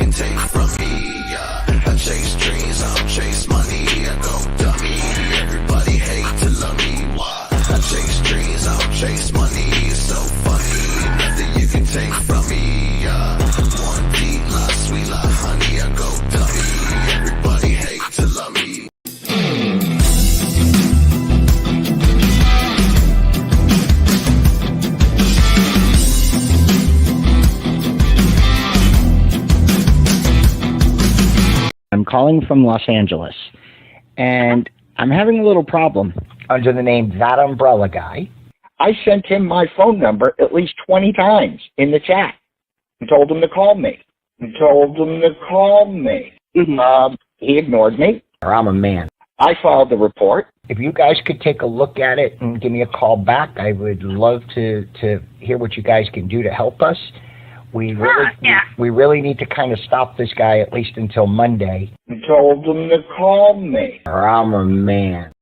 can take from me. I chase dreams, I don't chase money. I go dummy, everybody hate to love me. Why? I chase dreams, I don't chase money. It's so funny, nothing you can take from me. One deep, like sweet like honey. I go dummy, everybody hate to love me. I'm calling from Los Angeles, and I'm having a little problem under the name ThatUmbrellaGuy. I sent him my phone number at least 20 times in the chat and told him to call me. He ignored me. I'm a man. I filed the report. If you guys could take a look at it and give me a call back, I would love to hear what you guys can do to help us. We really need to kind of stop this guy at least until Monday. I told him to call me. I'm a man.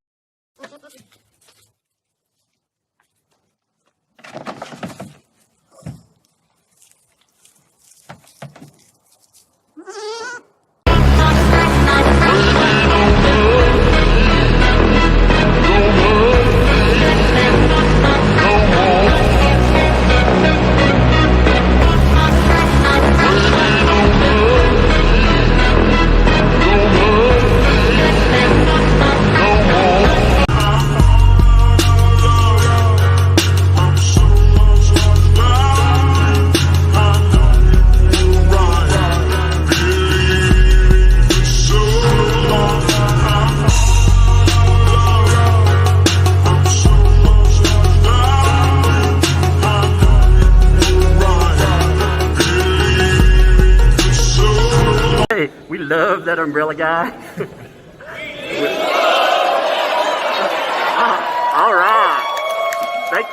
We love that umbrella guy. All right. Thank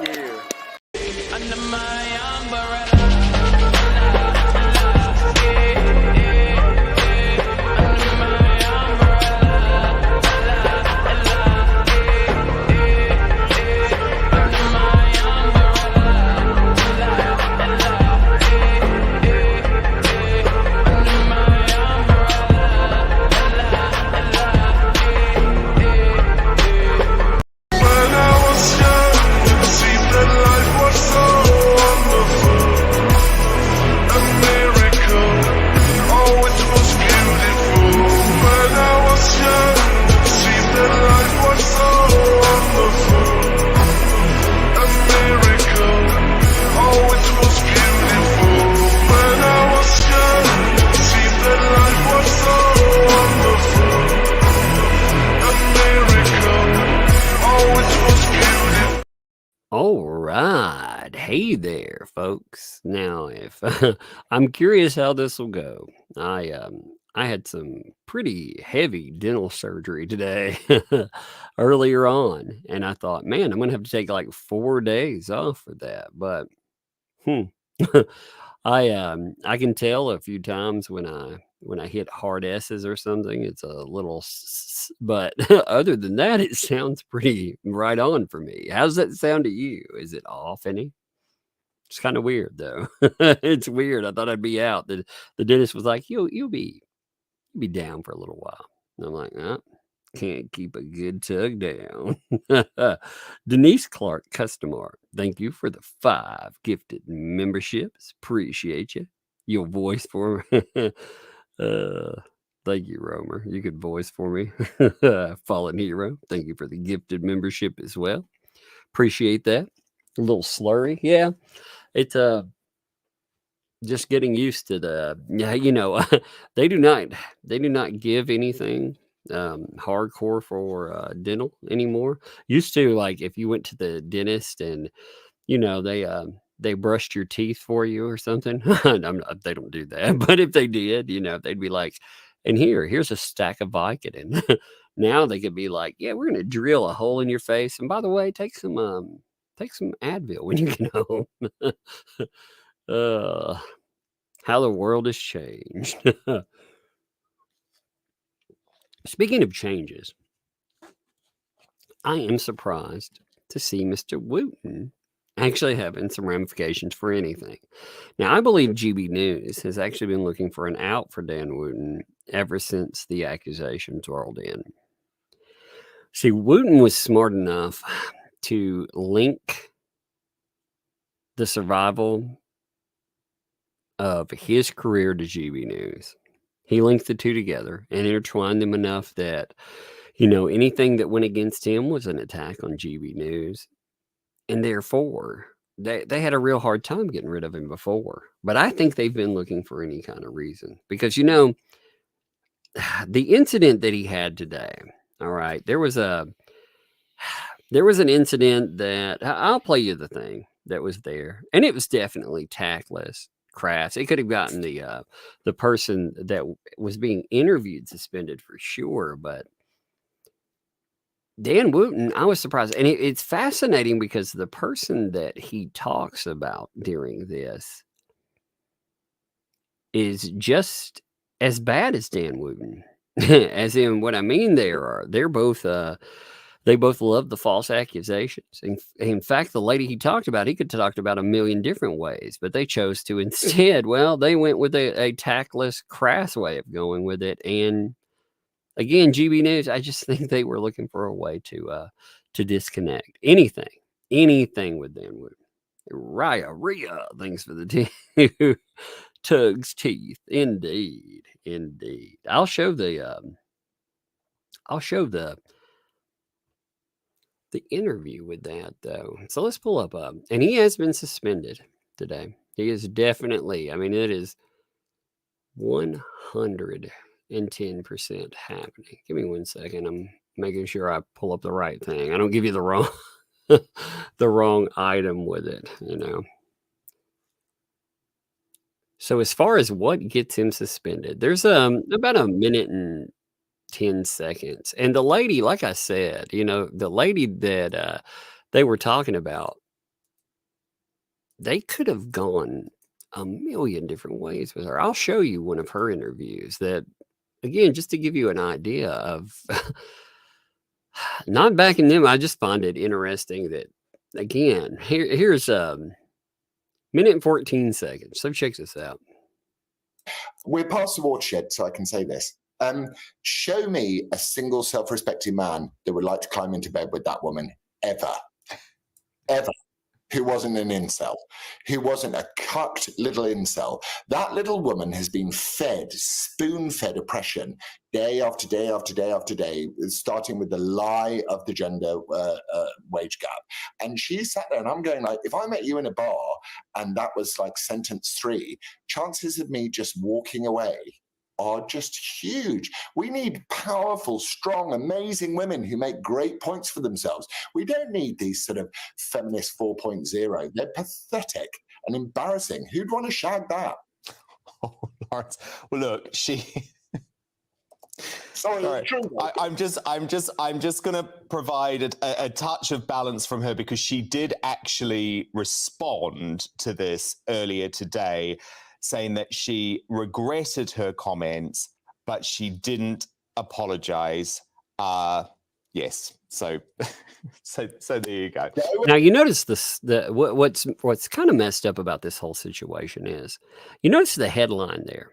you. Under my umbrella. All right. Hey there, folks. Now, if I'm curious how this will go. I had some pretty heavy dental surgery today earlier on, and I thought, man, I'm gonna have to take like 4 days off for that. But I can tell a few times when I hit hard S's or something, it's a little, but other than that, it sounds pretty right on for me. How's that sound to you? Is it off any? It's kind of weird though. It's weird. I thought I'd be out. The dentist was like, you'll be down for a little while. And I'm like, oh, can't keep a good tug down. Denise Clark, customer, thank you for the 5 gifted memberships. Appreciate you. Your voice for me. Thank you, Romer. You could voice for me. Fallen Hero, thank you for the gifted membership as well. Appreciate that. A little slurry. Yeah. It's just getting used to the, they do not give anything hardcore for dental anymore. Used to, like, if you went to the dentist and they brushed your teeth for you or something. They don't do that, but if they did, they'd be like, and here's a stack of Vicodin. Now they could be like, yeah, we're gonna drill a hole in your face, and by the way, take some Advil when you get home. How the world has changed. Speaking of changes, I am surprised to see Mr. Wootton actually having some ramifications for anything. Now, I believe GB News has actually been looking for an out for Dan Wootton ever since the accusations rolled in. See, Wootton was smart enough to link the survival of his career to GB News. He linked the two together and intertwined them enough that, anything that went against him was an attack on GB News. And therefore, they had a real hard time getting rid of him before. But I think they've been looking for any kind of reason. Because, the incident that he had today, all right, there was an incident that, I'll play you the thing that was there. And it was definitely tactless, crass. It could have gotten the person that was being interviewed suspended for sure. But Dan Wootton, I was surprised. And it's fascinating because the person that he talks about during this is just as bad as Dan Wootton. As in, what I mean they're both they both love the false accusations. In fact, the lady he talked about, he could talk about a million different ways, but they chose to instead, they went with a tactless, crass way of going with it. And again, GB News, I just think they were looking for a way to disconnect anything with Dan Wootton. Rhea, thanks for the two. Tug's teeth, indeed. I'll show the interview with that though. So let's pull up and he has been suspended today. He is definitely, it is 110% happening. Give me 1 second. I'm making sure I pull up the right thing. I don't give you the wrong the wrong item with it, So as far as what gets him suspended, there's about a minute and 10 seconds. And the lady, like I said, the lady that they were talking about, they could have gone a million different ways with her. I'll show you one of her interviews that, again, just to give you an idea of not backing them. I just find it interesting that, again, here's minute and 14 seconds. So check this out. We're past the watershed, so I can say this. Show me a single self-respecting man that would like to climb into bed with that woman ever, who wasn't an incel, who wasn't a cucked little incel. That little woman has been fed, spoon-fed oppression day after day after day after day, starting with the lie of the gender wage gap. And she sat there and I'm going like, if I met you in a bar and that was like sentence 3, chances of me just walking away are just huge. We need powerful, strong, amazing women who make great points for themselves. We don't need these sort of feminist 4.0. They're pathetic and embarrassing. Who'd want to shag that? Oh, Lawrence. Well, look, she. Sorry, right. I'm just going to provide a touch of balance from her because she did actually respond to this earlier today, saying that she regretted her comments, but she didn't apologize. Yes. So there you go. Now you notice this. What's kind of messed up about this whole situation is, you notice the headline there,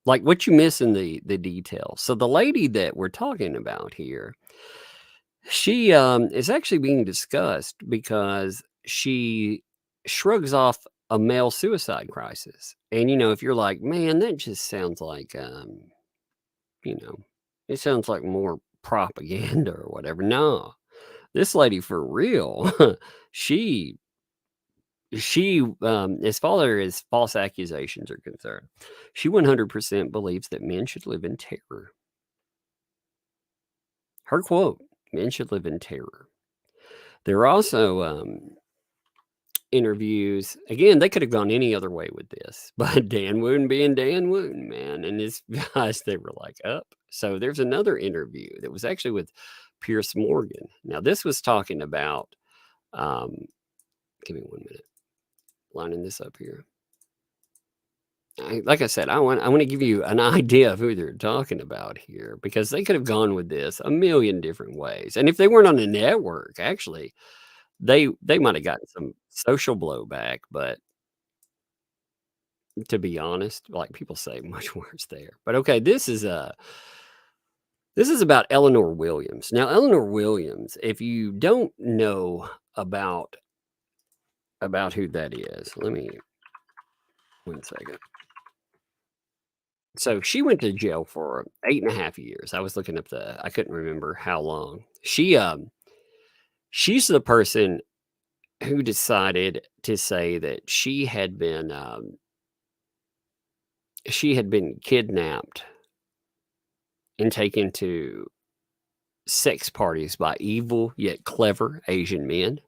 like what you miss in the details. So the lady that we're talking about here, she is actually being discussed because she shrugs off a male suicide crisis. And, if you're like, man, that just sounds like, it sounds like more propaganda or whatever. No, this lady for real, she, as far as false accusations are concerned, she 100% believes that men should live in terror. Her quote, men should live in terror. There are also, interviews, again, they could have gone any other way with this, but Dan Wootton being Dan Wootton, man, and his guys, they were like up. So there's another interview that was actually with Pierce Morgan. Now this was talking about, give me 1 minute, lining this up here. Like I said, I want to give you an idea of who they're talking about here, because they could have gone with this a million different ways. And if they weren't on a network, actually, they might have gotten some social blowback, but to be honest, like people say, much worse there. But okay, this is about Eleanor Williams. Now, Eleanor Williams, if you don't know about who that is, let me 1 second. So she went to jail for 8.5 years. I was looking up I couldn't remember how long. She's the person who decided to say that she had been kidnapped and taken to sex parties by evil yet clever Asian men,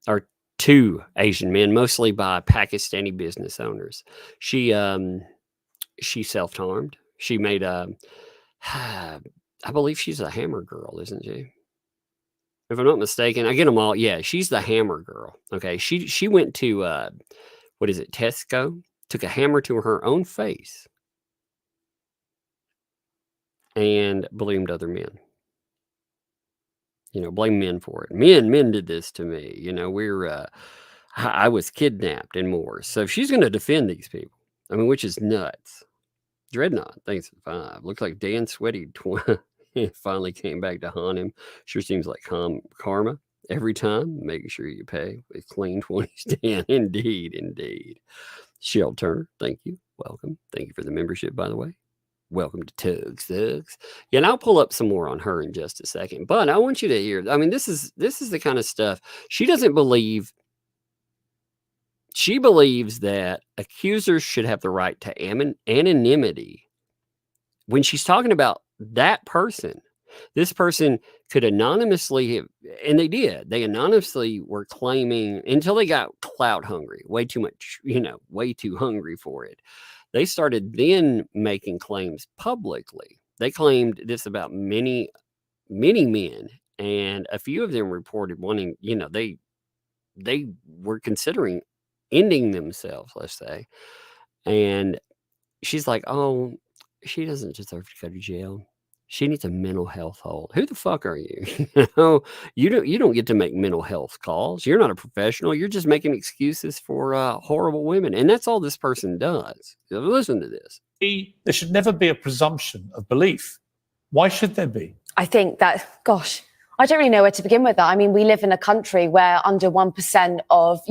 or 2 Asian men, mostly by Pakistani business owners. She self-harmed. She made I believe she's a hammer girl, isn't she? If I'm not mistaken, I get them all. Yeah, she's the hammer girl. Okay, she went to what is it, Tesco? Took a hammer to her own face and blamed other men. Blame men for it. Men did this to me. I was kidnapped and more. So if she's going to defend these people, which is nuts. Dreadnought, thanks for 5. Looks like Dan Sweaty finally came back to haunt him. Sure seems like karma every time. Making sure you pay with clean 20s, Dan. Indeed. Shell Turner, thank you. Welcome. Thank you for the membership, by the way. Welcome to Tugs. Yeah, and I'll pull up some more on her in just a second. But I want you to hear, this is the kind of stuff she doesn't believe. She believes that accusers should have the right to anonymity. When she's talking about that person, this person could anonymously and they did. They anonymously were claiming until they got clout hungry, way too much, way too hungry for it. They started then making claims publicly. They claimed this about many, many men, and a few of them reported wanting, they were considering ending themselves, let's say. And she's like, oh, she doesn't deserve to go to jail. She needs a mental health hold. Who the fuck are you? You don't get to make mental health calls. You're not a professional. You're just making excuses for horrible women. And that's all this person does. Listen to this. There should never be a presumption of belief. Why should there be? I think that, gosh, I don't really know where to begin with that. We live in a country where under 1% of,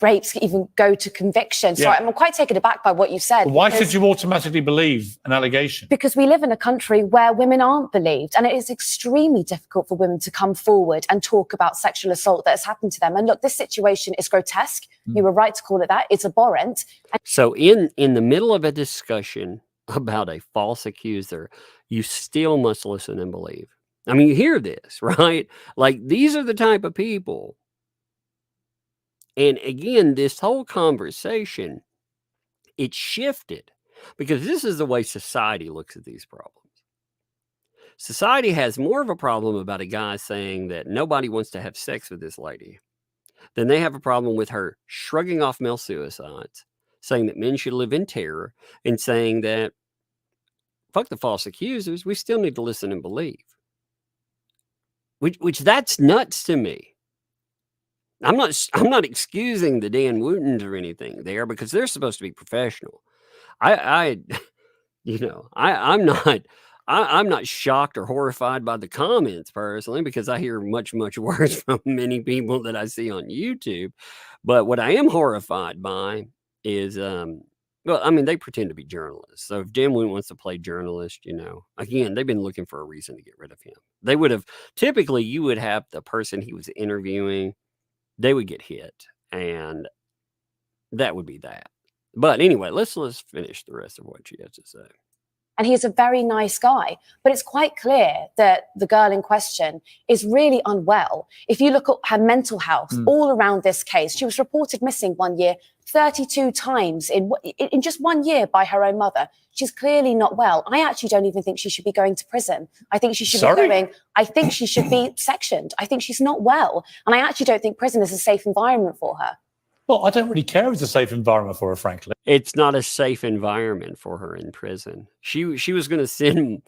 rapes even go to conviction. So I'm quite taken aback by what you said. Why should you automatically believe an allegation? Because we live in a country where women aren't believed, and it is extremely difficult for women to come forward and talk about sexual assault that has happened to them. And look, this situation is grotesque. You were right to call it that. It's abhorrent. So in the middle of a discussion about a false accuser, you still must listen and believe. You hear this, right? Like, these are the type of people. And again, this whole conversation, it shifted because this is the way society looks at these problems. Society has more of a problem about a guy saying that nobody wants to have sex with this lady than they have a problem with her shrugging off male suicides, saying that men should live in terror, and saying that, fuck the false accusers, we still need to listen and believe. Which that's nuts to me. I'm not excusing the Dan Wootons or anything there, because they're supposed to be professional. I'm not shocked or horrified by the comments personally, because I hear much, much worse from many people that I see on YouTube. But what I am horrified by is, they pretend to be journalists. So if Dan Wooten wants to play journalist, again, they've been looking for a reason to get rid of him. They would have, typically you would have the person he was interviewing, they would get hit, and that would be that. But anyway, let's finish the rest of what she has to say. And he's a very nice guy, but it's quite clear that the girl in question is really unwell. If you look at her mental health all around this case, she was reported missing 1 year, 32 times in just 1 year by her own mother. She's clearly not well. I actually don't even think she should be going to prison. I think she should I think she should be sectioned. I think she's not well. And I actually don't think prison is a safe environment for her. Well, I don't really care if it's a safe environment for her, frankly. It's not a safe environment for her in prison. She was going to send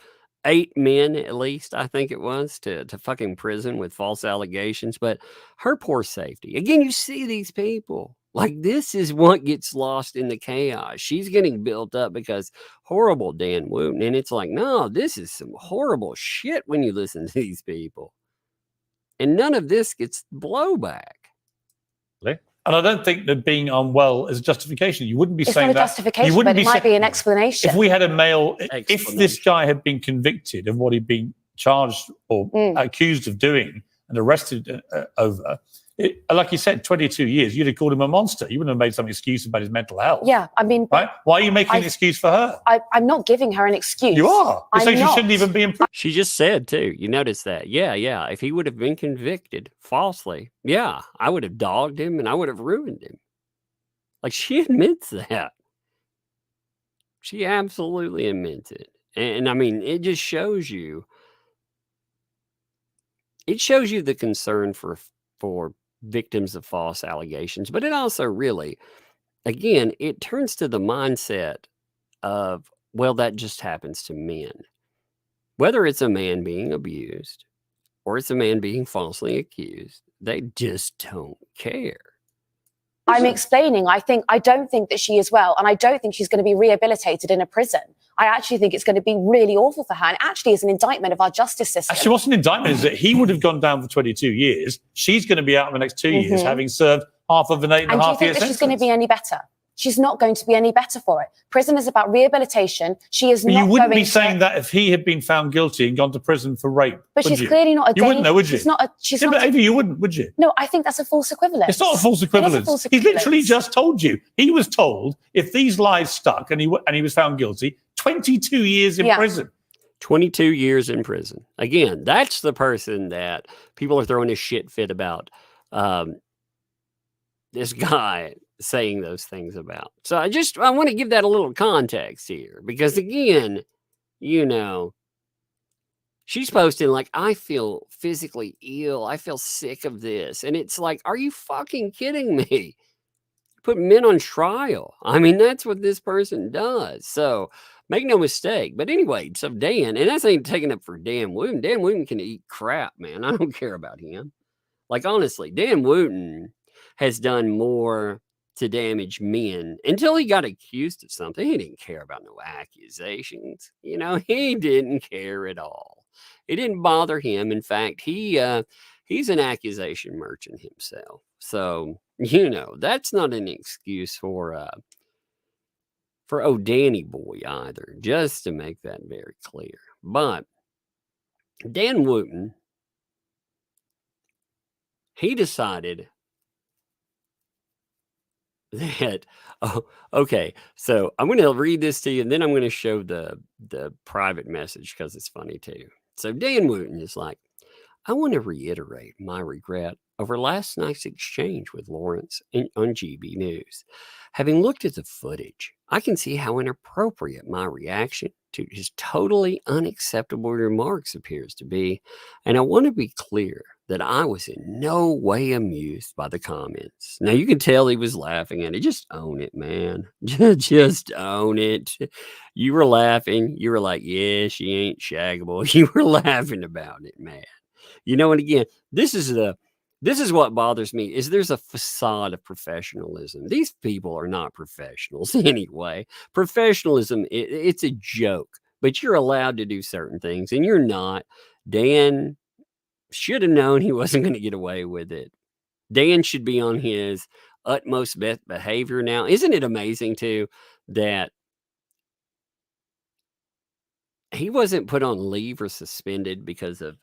8 men at least, I think it was, to fucking prison with false allegations. But her poor safety. Again, you see these people. Like, this is what gets lost in the chaos. She's getting built up because horrible Dan Wootton. And it's like, no, this is some horrible shit when you listen to these people. And none of this gets blowback. And I don't think that being unwell is a justification. You wouldn't be saying not a that. justification, You wouldn't but it might be an explanation. If we had a male, if this guy had been convicted of what he'd been charged or accused of doing and arrested over, like you said, 22 years, you'd have called him a monster. You wouldn't have made some excuse about his mental health. Yeah, I mean... Right? Why are you making an excuse for her? I'm not giving her an excuse. You are. You're saying she shouldn't even be in prison. She just said, too, you notice that. Yeah. If he would have been convicted falsely, yeah, I would have dogged him and I would have ruined him. Like, she admits that. She absolutely admits it. And I mean, it just shows you... It shows you the concern for victims of false allegations, but it also really, again, it turns to the mindset of, well, that just happens to men. Whether it's a man being abused or it's a man being falsely accused, they just don't care. I'm explaining. I don't think that she is well, and I don't think she's going to be rehabilitated in a prison. I actually think it's going to be really awful for her, and actually is an indictment of our justice system. Actually, what's an indictment is that he would have gone down for 22 years. She's going to be out in the next 2 years, having served half of an 8.5 year sentence. And do you think that she's going to be any better? She's not going to be any better for it. Prison is about rehabilitation. She is not going to... You wouldn't be saying that if he had been found guilty and gone to prison for rape. But she's clearly not a... You wouldn't know, would you? She's not a... But Ava, you wouldn't, would you? No, I think that's a false equivalence. It's not a false equivalence. He literally just told you. He was told if these lies stuck and he was found guilty, 22 years in prison. 22 years in prison. Again, that's the person that people are throwing a shit fit about. This guy saying those things about. So I want to give that a little context here, because again, you know, she's posting like, I feel physically ill. I feel sick of this. And it's like, are you fucking kidding me? Put men on trial. I mean, that's what this person does. So make no mistake. But anyway, so Dan, and that's ain't taking up for Dan Wootton. Dan Wootton can eat crap, man. I don't care about him. Like, honestly, Dan Wootton has done more to damage men until he got accused of something. He didn't care about no accusations. You know, he didn't care at all. It didn't bother him. In fact, he's an accusation merchant himself. So, you know, that's not an excuse for Danny boy either, just to make that very clear. But Dan Wootton, he decided that, okay, so I'm going to read this to you, and then I'm going to show the private message because it's funny too. So Dan Wootton is like, I want to reiterate my regret over last night's exchange with Lawrence on GB News. Having looked at the footage, I can see how inappropriate my reaction to his totally unacceptable remarks appears to be, and I want to be clear that I was in no way amused by the comments. Now, you can tell he was laughing at it. Just own it, man. Just own it. You were laughing. You were like, yeah, she ain't shaggable. You were laughing about it, man. You know, and again, this is what bothers me, is there's a facade of professionalism. These people are not professionals anyway. Professionalism, it's a joke, but you're allowed to do certain things, and you're not. Dan should have known he wasn't going to get away with it. Dan should be on his utmost best behavior now. Isn't it amazing, too, that he wasn't put on leave or suspended because of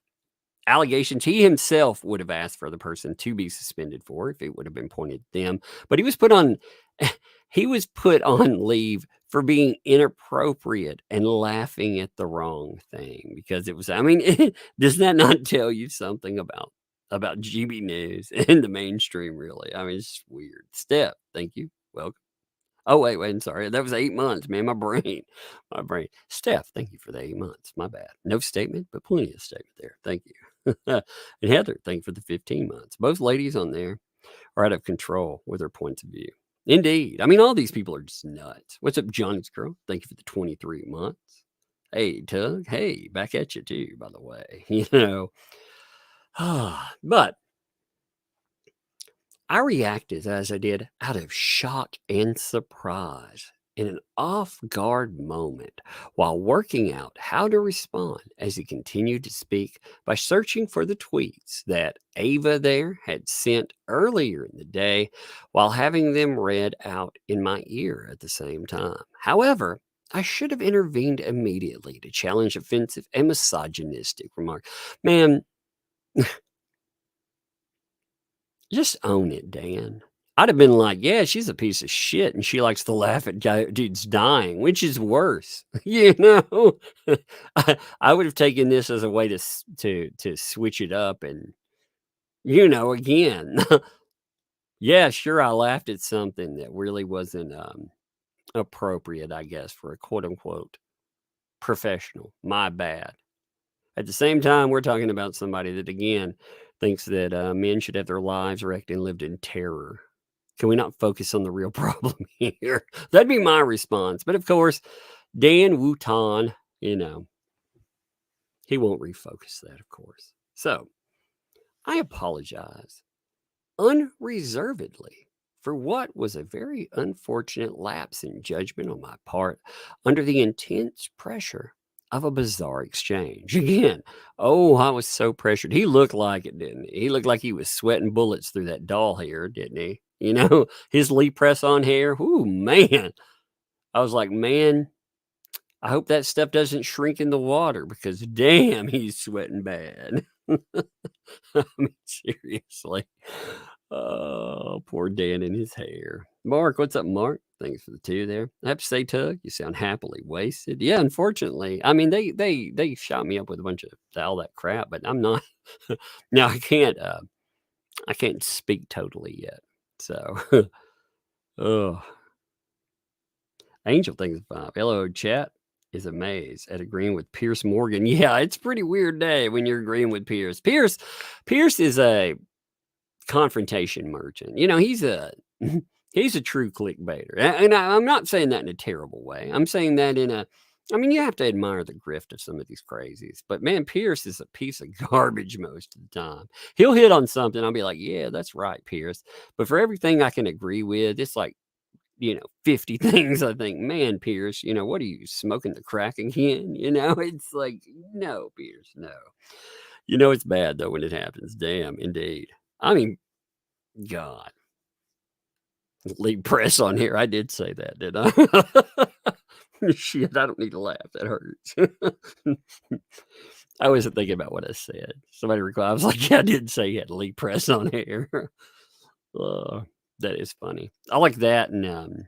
allegations he himself would have asked for the person to be suspended for if it would have been pointed at them. But he was put on leave for being inappropriate and laughing at the wrong thing, because it was, I mean, does that not tell you something about GB News and the mainstream, really? I mean, it's weird. Steph, thank you. Welcome. Oh, wait, I'm sorry. That was 8 months, man. My brain. Steph, thank you for the 8 months. My bad. No statement, but plenty of statement there. Thank you. And Heather, thank you for the 15 months. Both ladies on there are out of control with their points of view. Indeed. I mean, all these people are just nuts. What's up, Johnny's girl? Thank you for the 23 months. Hey, Tug. Hey, back at you too, by the way. You know. But I reacted as I did out of shock and surprise in an off guard moment while working out how to respond as he continued to speak by searching for the tweets that Ava there had sent earlier in the day while having them read out in my ear at the same time. However, I should have intervened immediately to challenge offensive and misogynistic remarks. Man, just own it, Dan. I'd have been like, yeah, she's a piece of shit and she likes to laugh at dudes dying, which is worse. You know, I would have taken this as a way to switch it up and, you know, again, yeah, sure, I laughed at something that really wasn't appropriate, I guess, for a quote unquote professional. My bad. At the same time, we're talking about somebody that, again, thinks that men should have their lives wrecked and lived in terror. Can we not focus on the real problem here? That'd be my response. But of course, Dan Wootton, you know, he won't refocus that, of course. So I apologize unreservedly for what was a very unfortunate lapse in judgment on my part under the intense pressure of a bizarre exchange. Again, oh, I was so pressured. He looked like it, didn't he? He looked like he was sweating bullets through that doll hair, didn't he? You know, his Lee press on hair. Ooh, man. I was like, man, I hope that stuff doesn't shrink in the water because damn, he's sweating bad. I mean, seriously. Oh, poor Dan and his hair. Mark, what's up, Mark? Thanks for the 2 there. I have to say, Tug, you sound happily wasted. Yeah, unfortunately. I mean, they shot me up with a bunch of all that crap, but I'm not. Now I can't speak totally yet. So, oh, Angel thinks 5. Hello, chat. Is amazed at agreeing with Pierce Morgan. Yeah, it's a pretty weird day when you're agreeing with Pierce. Pierce is a confrontation merchant. You know, he's a true clickbaiter. And I'm not saying that in a terrible way. I'm saying that I mean, you have to admire the grift of some of these crazies. But man, Pierce is a piece of garbage most of the time. He'll hit on something. I'll be like, yeah, that's right, Pierce. But for everything I can agree with, it's like, 50 things I think, man, Pierce, what are you smoking the crack again? It's like, no, Pierce, no. It's bad though when it happens. Damn, indeed. I mean, God. Lead press on here. I did say that, didn't I? Shit, I don't need to laugh. That hurts. I wasn't thinking about what I said. Somebody recalled. I was like, yeah, I did say you had lead press on here. That is funny. I like that. And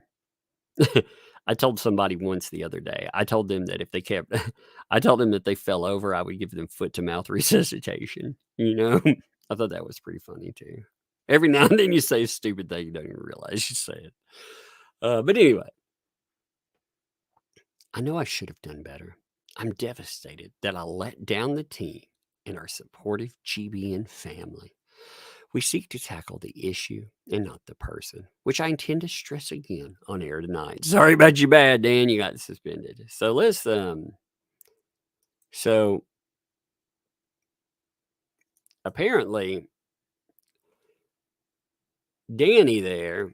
I told somebody once the other day, I told them that if they I told them that they fell over, I would give them foot to mouth resuscitation. I thought that was pretty funny too. Every now and then you say a stupid thing, you don't even realize you say it. But anyway, I know I should have done better. I'm devastated that I let down the team and our supportive GBN family. We seek to tackle the issue and not the person, which I intend to stress again on air tonight. Sorry about your bad, Dan. You got suspended. So let's, so apparently Danny there,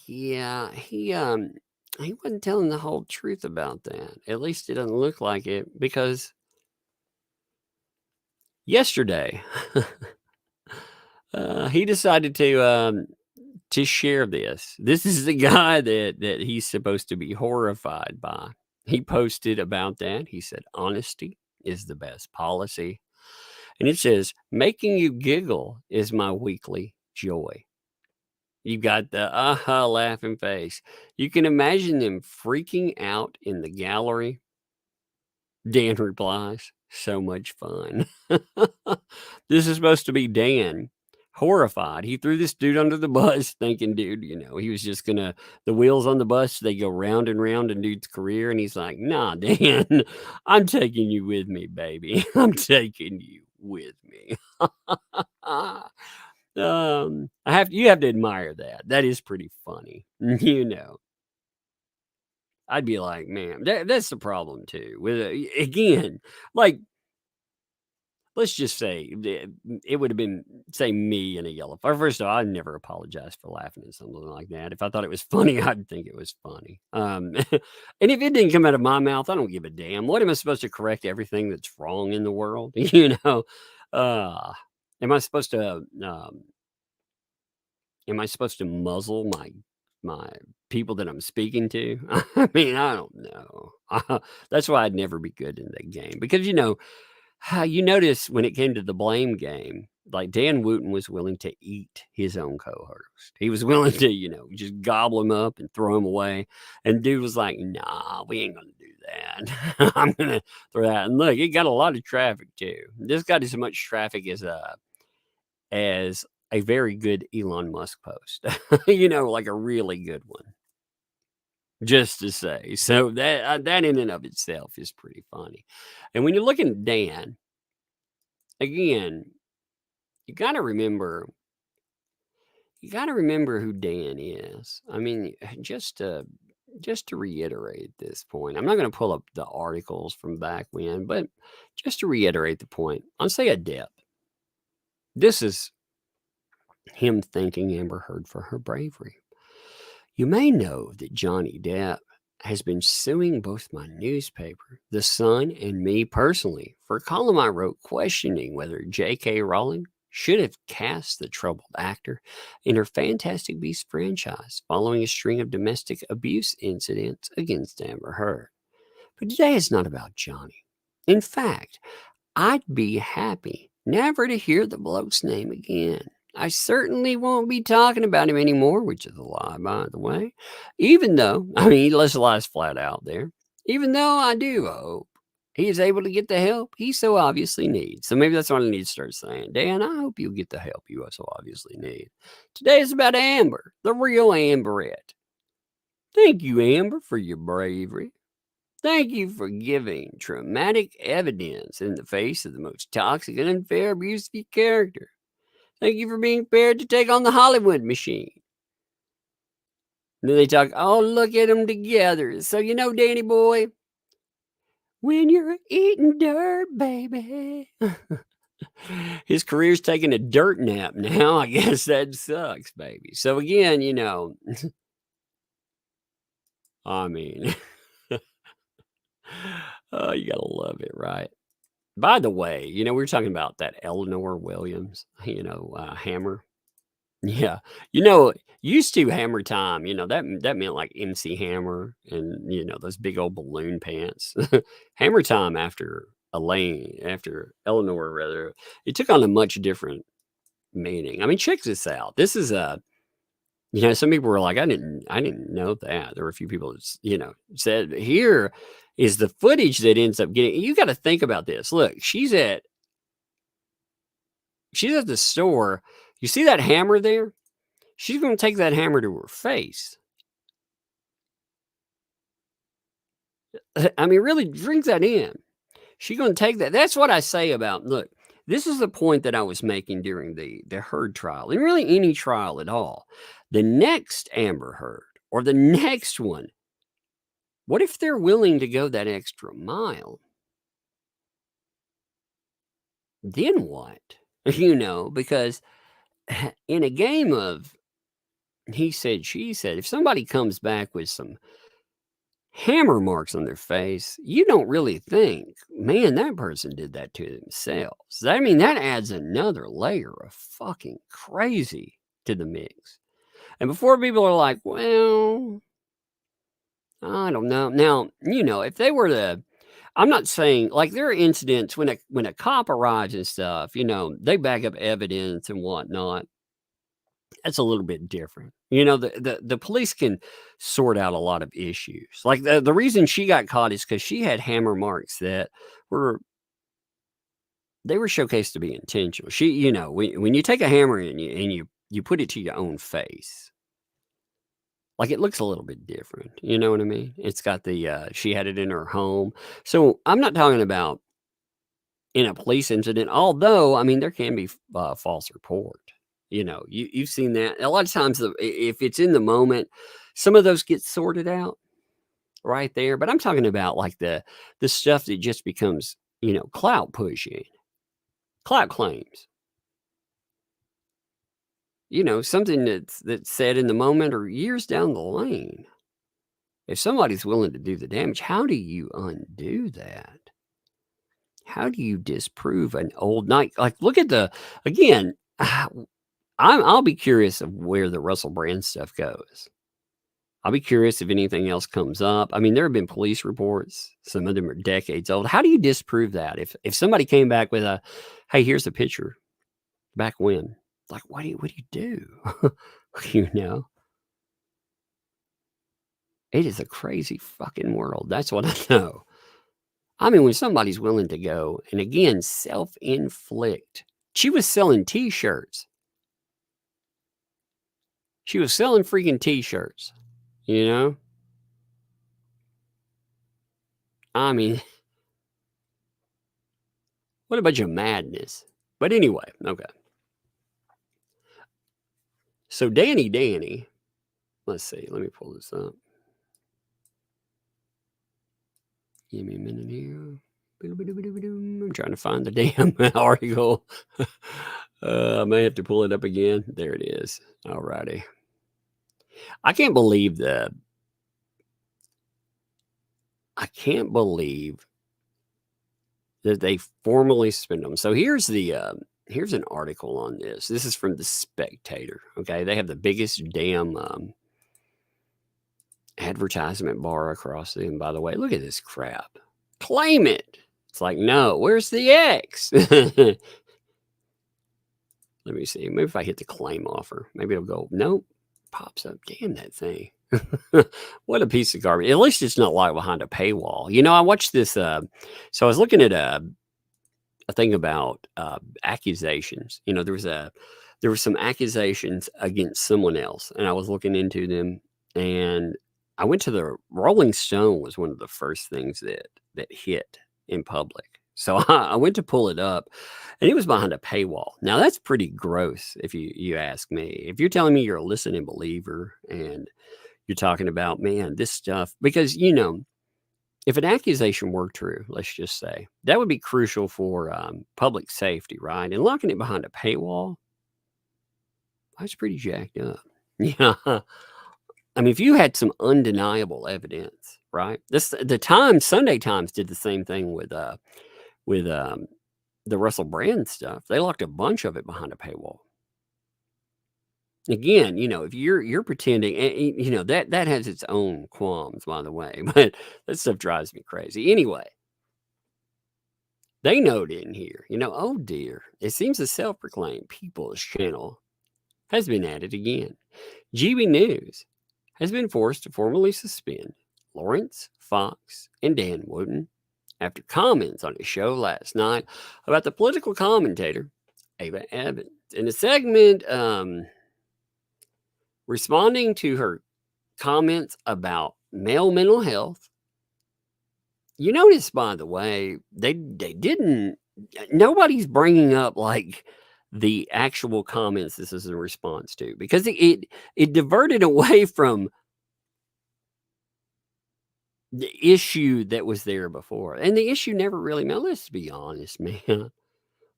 yeah, he wasn't telling the whole truth about that. At least it doesn't look like it, because yesterday he decided to share this. This is the guy that he's supposed to be horrified by. He posted about that. He said, honesty is the best policy. And it says, making you giggle is my weekly joy. You've got the laughing face. You can imagine them freaking out in the gallery. Dan replies, so much fun. This is supposed to be Dan, horrified. He threw this dude under the bus thinking, dude, he was just the wheels on the bus, they go round and round in dude's career. And he's like, nah, Dan, I'm taking you with me, baby. I'm taking you with me. You have to admire that. That is pretty funny. I'd be like, man, that's the problem too. With again, like, let's just say it would have been, say, me in a yellow. First of all, I'd never apologize for laughing at something like that. If I thought it was funny, I'd think it was funny. And if it didn't come out of my mouth, I don't give a damn. What am I supposed to correct everything that's wrong in the world? Am I supposed to? Am I supposed to muzzle my people that I'm speaking to? I mean, I don't know. That's why I'd never be good in that game because you notice when it came to the blame game, like Dan Wootton was willing to eat his own co-host. He was willing to, just gobble him up and throw him away. And dude was like, nah, we ain't going to do that. I'm going to throw that. And look, it got a lot of traffic too. This got as much traffic as a very good Elon Musk post, like a really good one. Just to say. So that in and of itself is pretty funny. And when you're looking at Dan, again, you got to remember who Dan is. I mean, just to reiterate this point, I'm not going to pull up the articles from back when, but just to reiterate the point, on say a Depp, this is him thanking Amber Heard for her bravery. You may know that Johnny Depp has been suing both my newspaper, The Sun, and me personally for a column I wrote questioning whether J.K. Rowling should have cast the troubled actor in her Fantastic Beasts franchise following a string of domestic abuse incidents against Amber Heard. But today is not about Johnny. In fact, I'd be happy never to hear the bloke's name again. I certainly won't be talking about him anymore, which is a lie, by the way. Even though, let's lie flat out there. Even though I do hope he is able to get the help he so obviously needs. So maybe that's what I need to start saying. Dan, I hope you'll get the help you so obviously need. Today is about Amber, the real Amberette. Thank you, Amber, for your bravery. Thank you for giving traumatic evidence in the face of the most toxic and unfair abuse of your character. Thank you for being prepared to take on the Hollywood machine. And then they talk, oh, look at them together. So, Danny boy, when you're eating dirt, baby. His career's taking a dirt nap now. I guess that sucks, baby. So again, you gotta love it, right? By the way, we were talking about that Eleanor Williams, Hammer. Yeah. Used to Hammer time, that meant like MC Hammer and, those big old balloon pants. Hammer time after Eleanor, rather, it took on a much different meaning. Check this out. This is some people were like, I didn't know that. There were a few people that, said, here is the footage that ends up getting, you got to think about this. Look, she's at the store. You see that hammer there? She's going to take that hammer to her face. Really drink that in. She's going to take that. That's what I say about, look, this is the point that I was making during the Heard trial, and really any trial at all. The next Amber Heard or the next one, what if they're willing to go that extra mile? Then what? Because in a game of he said, she said, if somebody comes back with some hammer marks on their face, you don't really think, man, that person did that to themselves. That adds another layer of fucking crazy to the mix. And before people are like, well, I don't know. Now, if they were I'm not saying, like, there are incidents when a cop arrives and stuff, they back up evidence and whatnot. That's a little bit different. The police can sort out a lot of issues. Like the reason she got caught is because she had hammer marks that were showcased to be intentional. She, when you take a hammer and you put it to your own face, like it looks a little bit different. You know what I mean? It's got she had it in her home. So I'm not talking about in a police incident, although, there can be false report. You've seen that. A lot of times, if it's in the moment, some of those get sorted out. right there. But I'm talking about like the stuff that just becomes, clout pushing, clout claims. Something that's said in the moment or years down the lane. If somebody's willing to do the damage, how do you undo that? How do you disprove an old night? Like, look at again, I'll be curious of where the Russell Brand stuff goes. I'll be curious if anything else comes up. I mean, there have been police reports. Some of them are decades old. How do you disprove that? If somebody came back with hey, here's a picture back when, like, what do you do? It is a crazy fucking world. That's what I know. I mean, when somebody's willing to go, and again, self-inflict. She was selling T-shirts. She was selling freaking T-shirts, I mean, what a bunch of madness. But anyway, okay. So Danny, let's see. Let me pull this up. Give me a minute here. I'm trying to find the damn article. I may have to pull it up again. There it is. All righty. I can't believe that they formally suspend them. So here's an article on this. This is from The Spectator. Okay, they have the biggest damn advertisement bar across them. By the way, look at this crap. Claim it. It's like, no. Where's the X? Let me see. Maybe if I hit the claim offer, maybe it'll go. Nope. Pops up. Damn that thing. What a piece of garbage. At least it's not like behind a paywall. I watched this. So I was looking at a thing about accusations. There were some accusations against someone else, and I was looking into them, and I went to the Rolling Stone was one of the first things that hit in public. So I went to pull it up, and it was behind a paywall. Now that's pretty gross, if you ask me. If you're telling me you're a listening believer and you're talking about, man, this stuff, because if an accusation were true, let's just say, that would be crucial for public safety, right? And locking it behind a paywall, that's pretty jacked up. Yeah. I mean, if you had some undeniable evidence, right? Sunday Times did the same thing with the Russell Brand stuff. They locked a bunch of it behind a paywall. Again, if you're pretending, and, that has its own qualms, by the way, but that stuff drives me crazy. Anyway, they note in here, oh dear, it seems the self-proclaimed People's Channel has been added again. GB News has been forced to formally suspend Lawrence Fox and Dan Wootton after comments on his show last night about the political commentator Ava Evans. In a segment responding to her comments about male mental health, you notice, by the way, nobody's bringing up like the actual comments this is in response to, because it diverted away from the issue that was there before. And the issue never really, now let's be honest, man.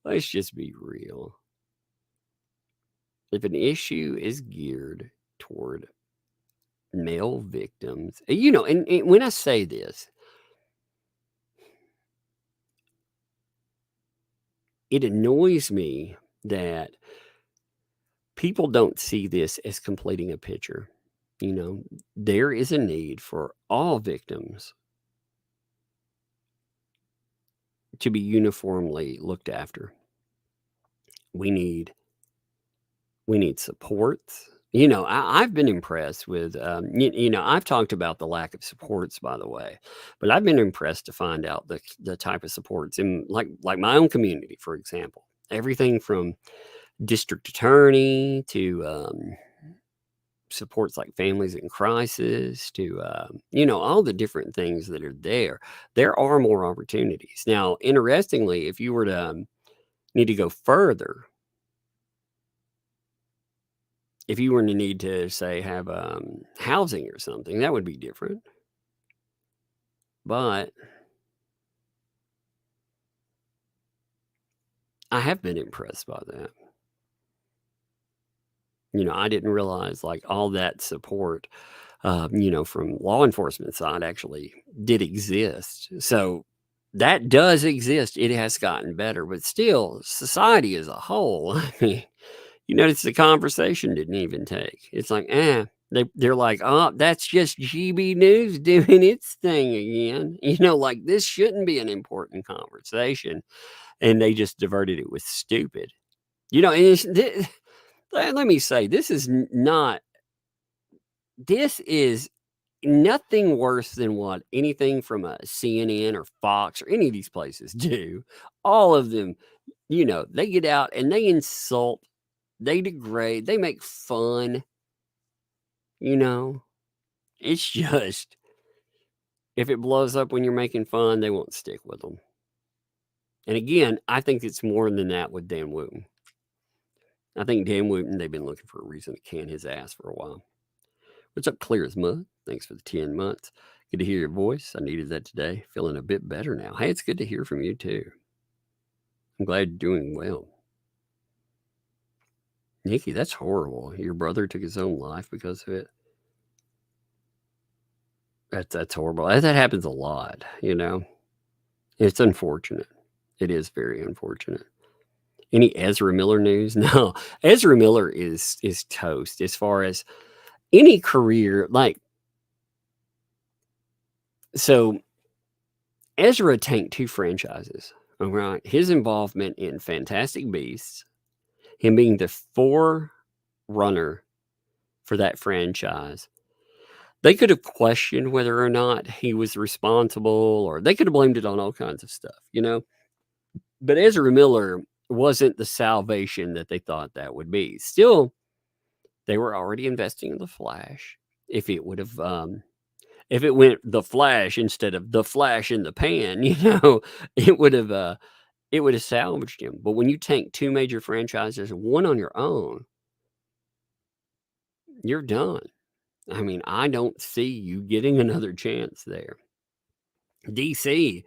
Let's just be real. If an issue is geared toward male victims, and when I say this, it annoys me that people don't see this as completing a picture. There is a need for all victims to be uniformly looked after. We need supports. I've been impressed with, I've talked about the lack of supports, by the way, but I've been impressed to find out the type of supports in like my own community, for example, everything from district attorney to supports like families in crisis to, all the different things that are there. There are more opportunities. Now, interestingly, if you were to need to go further, if you were to need to, say, have housing or something, that would be different. but I have been impressed by that. I didn't realize like all that support, from law enforcement side actually did exist. So that does exist. It has gotten better, but still, society as a whole, I mean, you notice the conversation didn't even take. It's like, they're like, oh, that's just GB News doing its thing again. Like this shouldn't be an important conversation. And they just diverted it with stupid. And let me say, this is nothing worse than what anything from a CNN or Fox or any of these places do. All of them, they get out and they insult, they degrade, they make fun. It's just, if it blows up when you're making fun, they won't stick with them. And again, I think it's more than that with Dan Wootton. I think Dan Wootton, they've been looking for a reason to can his ass for a while. What's up, clear as mud? Thanks for the 10 months. Good to hear your voice. I needed that today. Feeling a bit better now. Hey, it's good to hear from you too. I'm glad you're doing well. Nikki, that's horrible. Your brother took his own life because of it. That's horrible. That happens a lot, It's unfortunate. It is very unfortunate. Any Ezra Miller news? No. Ezra Miller is toast as far as any career. So Ezra tanked 2 franchises. All right. His involvement in Fantastic Beasts, him being the forerunner for that franchise. They could have questioned whether or not he was responsible, or they could have blamed it on all kinds of stuff, But Ezra Miller wasn't the salvation that they thought that would be. Still, they were already investing in The Flash. If it would have, if it went The Flash instead of The Flash in the Pan, it would have salvaged him. But when you tank 2 major franchises, one on your own, you're done. I mean, I don't see you getting another chance there. DC,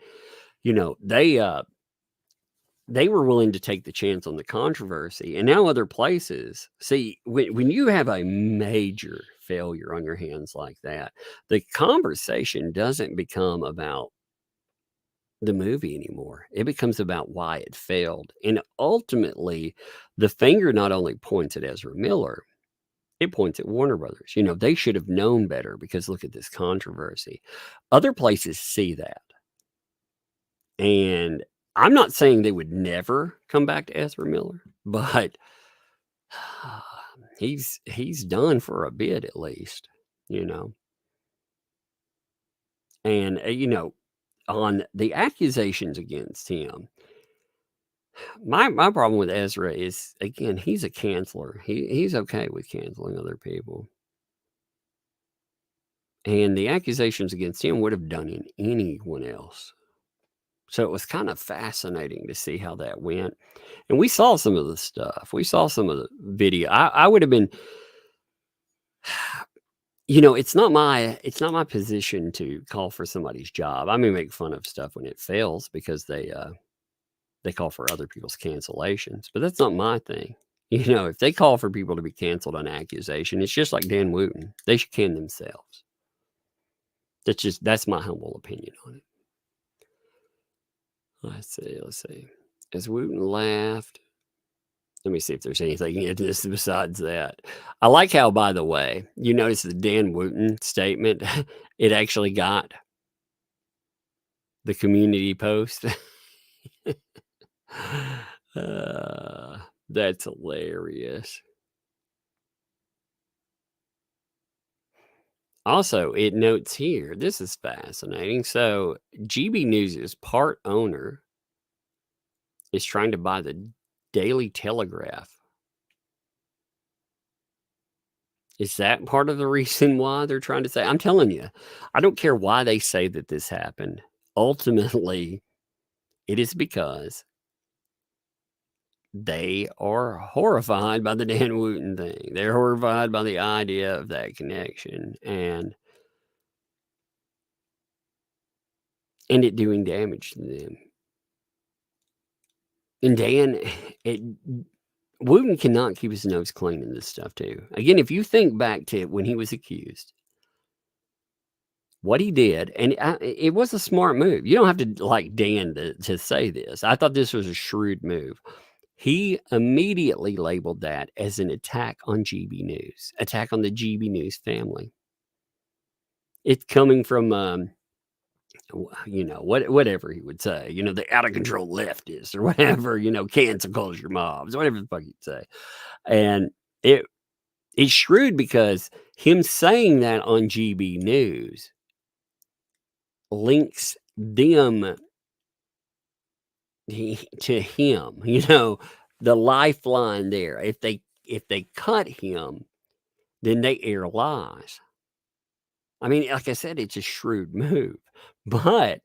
they were willing to take the chance on the controversy, and now other places see when you have a major failure on your hands like that, the conversation doesn't become about the movie anymore. It becomes about why it failed, and ultimately the finger not only points at Ezra Miller, it points at Warner Brothers. They should have known better because look at this controversy. Other places see that, and I'm not saying they would never come back to Ezra Miller, but he's done for a bit at least, And on the accusations against him, my problem with Ezra is, again, he's a canceller. He's okay with canceling other people. And the accusations against him would have done in anyone else. So it was kind of fascinating to see how that went. And we saw some of the stuff. We saw some of the video. I would have been, it's not my position to call for somebody's job. I may make fun of stuff when it fails because they call for other people's cancellations, but that's not my thing. If they call for people to be canceled on accusation, it's just like Dan Wootton. They should can themselves. That's my humble opinion on it. Let's see. As Wootton laughed, let me see if there's anything in this besides that. I like how, by the way, you notice the Dan Wootton statement, it actually got the community post. That's hilarious. Also, it notes here, this is fascinating. So, GB News' part owner is trying to buy the Daily Telegraph. Is that part of the reason why they're trying to say? I'm telling you, I don't care why they say that this happened. Ultimately, it is because they are horrified by the Dan Wootton thing. They're horrified by the idea of that connection. And and it doing damage to them. And Dan, Wootton cannot keep his nose clean in this stuff too. Again, if you think back to when he was accused, what he did, and it was a smart move. You don't have to like Dan to say this. I thought this was a shrewd move. He immediately labeled that as an attack on GB News, attack on the GB News family. It's coming from, whatever he would say, the out of control leftists or whatever, cancel culture mobs, whatever the fuck he'd say. And it's shrewd because him saying that on GB News links them to him, the lifeline there. If they cut him, then they air lies. I mean, like I said, it's a shrewd move. But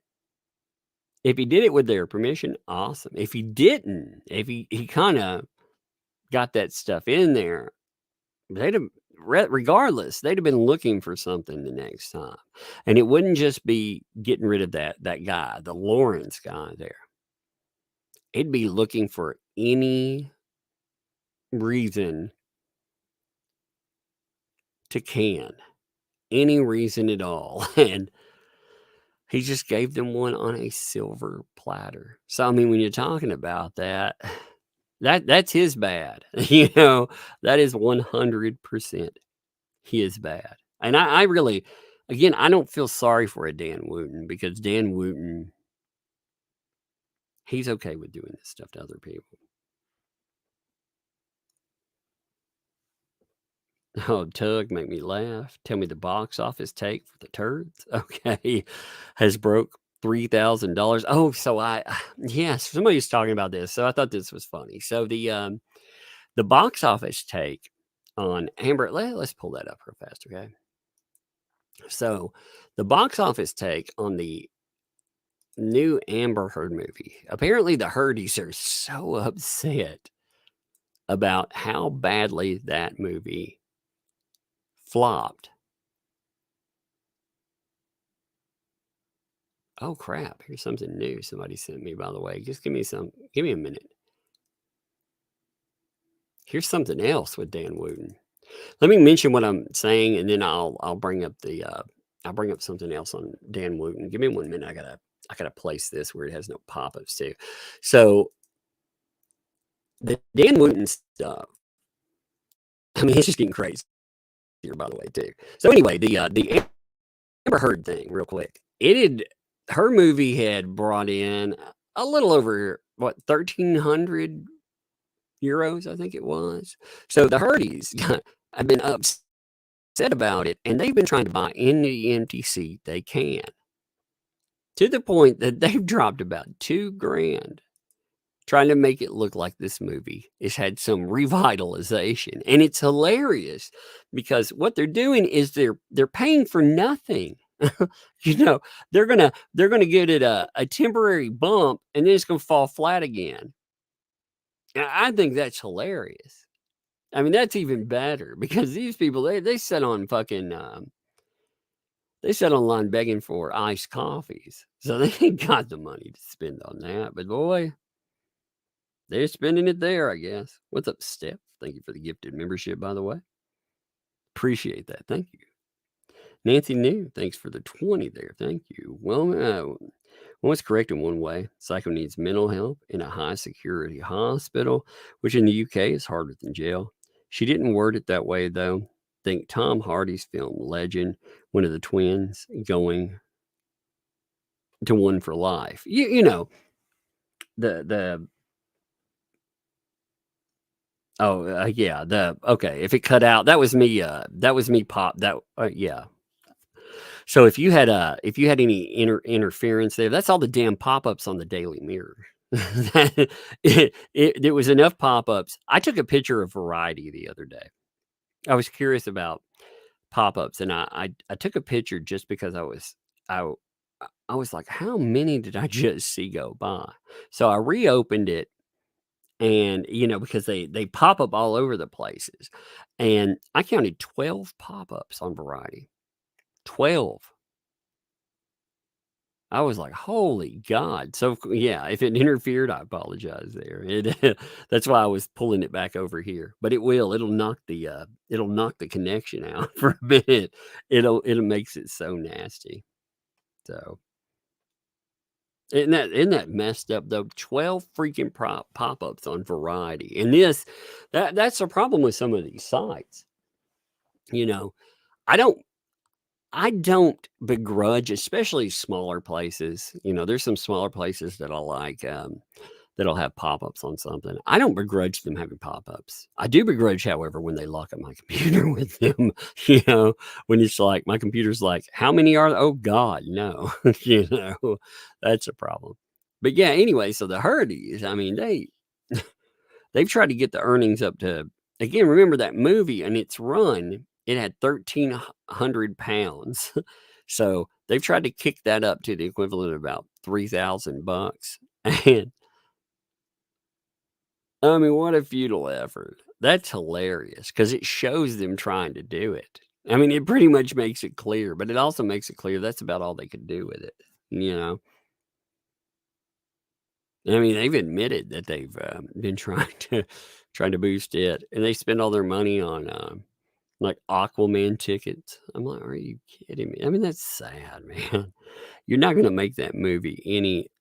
if he did it with their permission, awesome. If he didn't, if he kind of got that stuff in there, regardless, they'd have been looking for something the next time. And it wouldn't just be getting rid of that guy, the Lawrence guy there. It'd be looking for any reason to can, any reason at all. And he just gave them one on a silver platter. So, I mean, when you're talking about that's his bad. That is 100% his bad. And I really, again, I don't feel sorry for a Dan Wootton, because Dan Wootton, he's okay with doing this stuff to other people. Oh, Tug, make me laugh. Tell me the box office take for the turds. Okay. Has broke $3,000. Oh, so somebody's talking about this. So I thought this was funny. So the box office take on Amber, let's pull that up real fast, okay? So the box office take on the new Amber Heard movie. Apparently the Heardies are so upset about how badly that movie flopped. Oh crap, here's something new somebody sent me, by the way. Just give me a minute. Here's something else with Dan Wootton. Let me mention what I'm saying, and then I'll bring up something else on Dan Wootton. Give me 1 minute. I gotta place this where it has no pop-ups too. So the Dan Wootton stuff, I mean, it's just getting crazy here, by the way, too. So anyway, the Amber Heard thing, real quick. Her movie had brought in a little over 1,300 euros, I think it was. So the Heardies have been upset about it, and they've been trying to buy any empty seat they can, to the point that they've dropped about $2,000 trying to make it look like this movie has had some revitalization. And it's hilarious, because what they're doing is they're paying for nothing. They're gonna get it a temporary bump, and then it's gonna fall flat again. And I think that's hilarious. I mean, that's even better, because these people, they sit on fucking they sat online begging for iced coffees. So they ain't got the money to spend on that. But boy, they're spending it there, I guess. What's up, Steph? Thank you for the gifted membership, by the way. Appreciate that. Thank you. Nancy New, thanks for the 20 there. Thank you. Well, it's correct in one way. Psycho needs mental help in a high security hospital, which in the UK is harder than jail. She didn't word it that way, though. Think Tom Hardy's film Legend, one of the twins going to One for Life. If it cut out, that was me pop that yeah. So if you had any interference there, that's all the damn pop-ups on the Daily Mirror. It was enough pop-ups. I took a picture of Variety the other day. I was curious about pop-ups, and I took a picture just because I was like, how many did I just see go by? So I reopened it, and because they pop up all over the places, and I counted 12 pop-ups on Variety. 12. I was like, holy God. So yeah, if it interfered, I apologize there. It that's why I was pulling it back over here. But it'll knock the connection out for a bit. It'll makes it so nasty. So isn't that messed up though? 12 freaking pop-ups on Variety. And that's the problem with some of these sites. You know, I don't begrudge, especially smaller places. You know, there's some smaller places that I like that'll have pop-ups on something. I don't begrudge them having pop-ups. I do begrudge, however, when they lock up my computer with them. You know, when it's like my computer's like, how many are there? Oh God, no. You know, that's a problem. But yeah, anyway, so the Hurdies, I mean, they've tried to get the earnings up to, again, remember that movie and its run, it had 1,300 pounds. So they've tried to kick that up to the equivalent of about $3,000. And I mean, what a futile effort. That's hilarious because it shows them trying to do it. I mean, it pretty much makes it clear, but it also makes it clear that's about all they could do with it, you know? I mean, they've admitted that they've been trying to boost it, and they spend all their money on like Aquaman tickets. I'm like, are you kidding me? I mean, that's sad, man. You're not going to make that movie any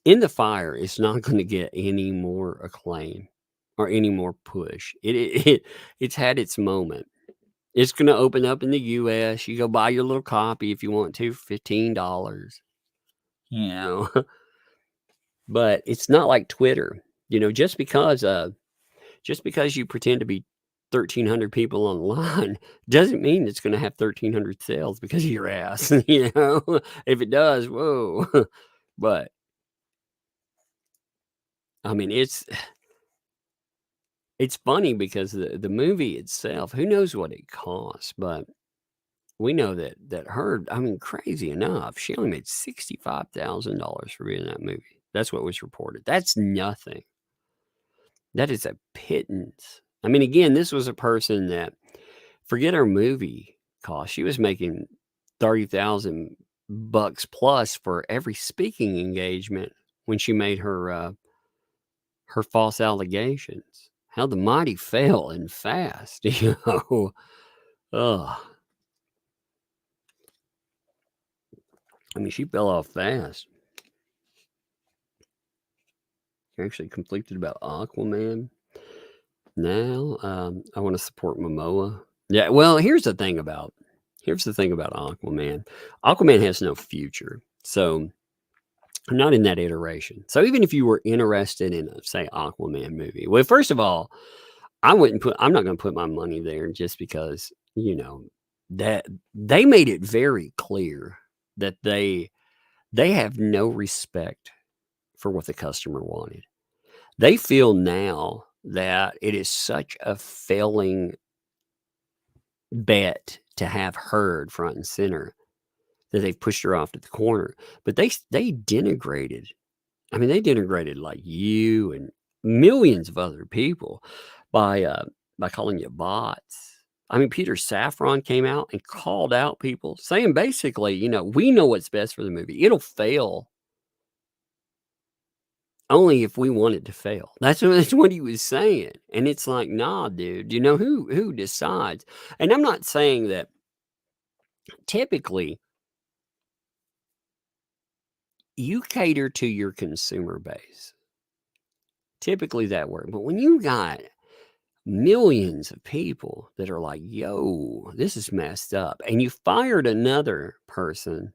In the Fire. It's not going to get any more acclaim or any more push. It's had its moment. It's going to open up in the U.S. You go buy your little copy if you want to, $15. You know. But it's not like Twitter, you know, just because you pretend to be 1,300 people online doesn't mean it's going to have 1,300 sales because of your ass, you know. If it does, whoa. But I mean, it's funny because the movie itself, who knows what it costs, but we know that Heard, I mean, crazy enough, she only made $65,000 for being in that movie. That's what was reported. That's nothing. That is a pittance. I mean, again, this was a person that, forget her movie cost. She was making $30,000 plus for every speaking engagement when she made her false allegations. How the mighty fell and fast, you know. Ugh. I mean, she fell off fast. Actually conflicted about Aquaman. Now, I want to support Momoa. Yeah, well, here's the thing about Aquaman. Aquaman has no future. So I'm not in that iteration. So even if you were interested in a, say, Aquaman movie, well, first of all, I'm not going to put my money there just because, you know, that they made it very clear that they have no respect for what the customer wanted. They feel now that it is such a failing bet to have Heard front and center that they've pushed her off to the corner. But they denigrated. I mean, they denigrated like you and millions of other people by calling you bots. I mean, Peter Safran came out and called out people saying basically, you know, we know what's best for the movie. It'll fail only if we want it to fail. That's what he was saying. And it's like, nah, dude, you know, who decides? And I'm not saying that typically you cater to your consumer base. Typically that works. But when you got millions of people that are like, yo, this is messed up, and you fired another person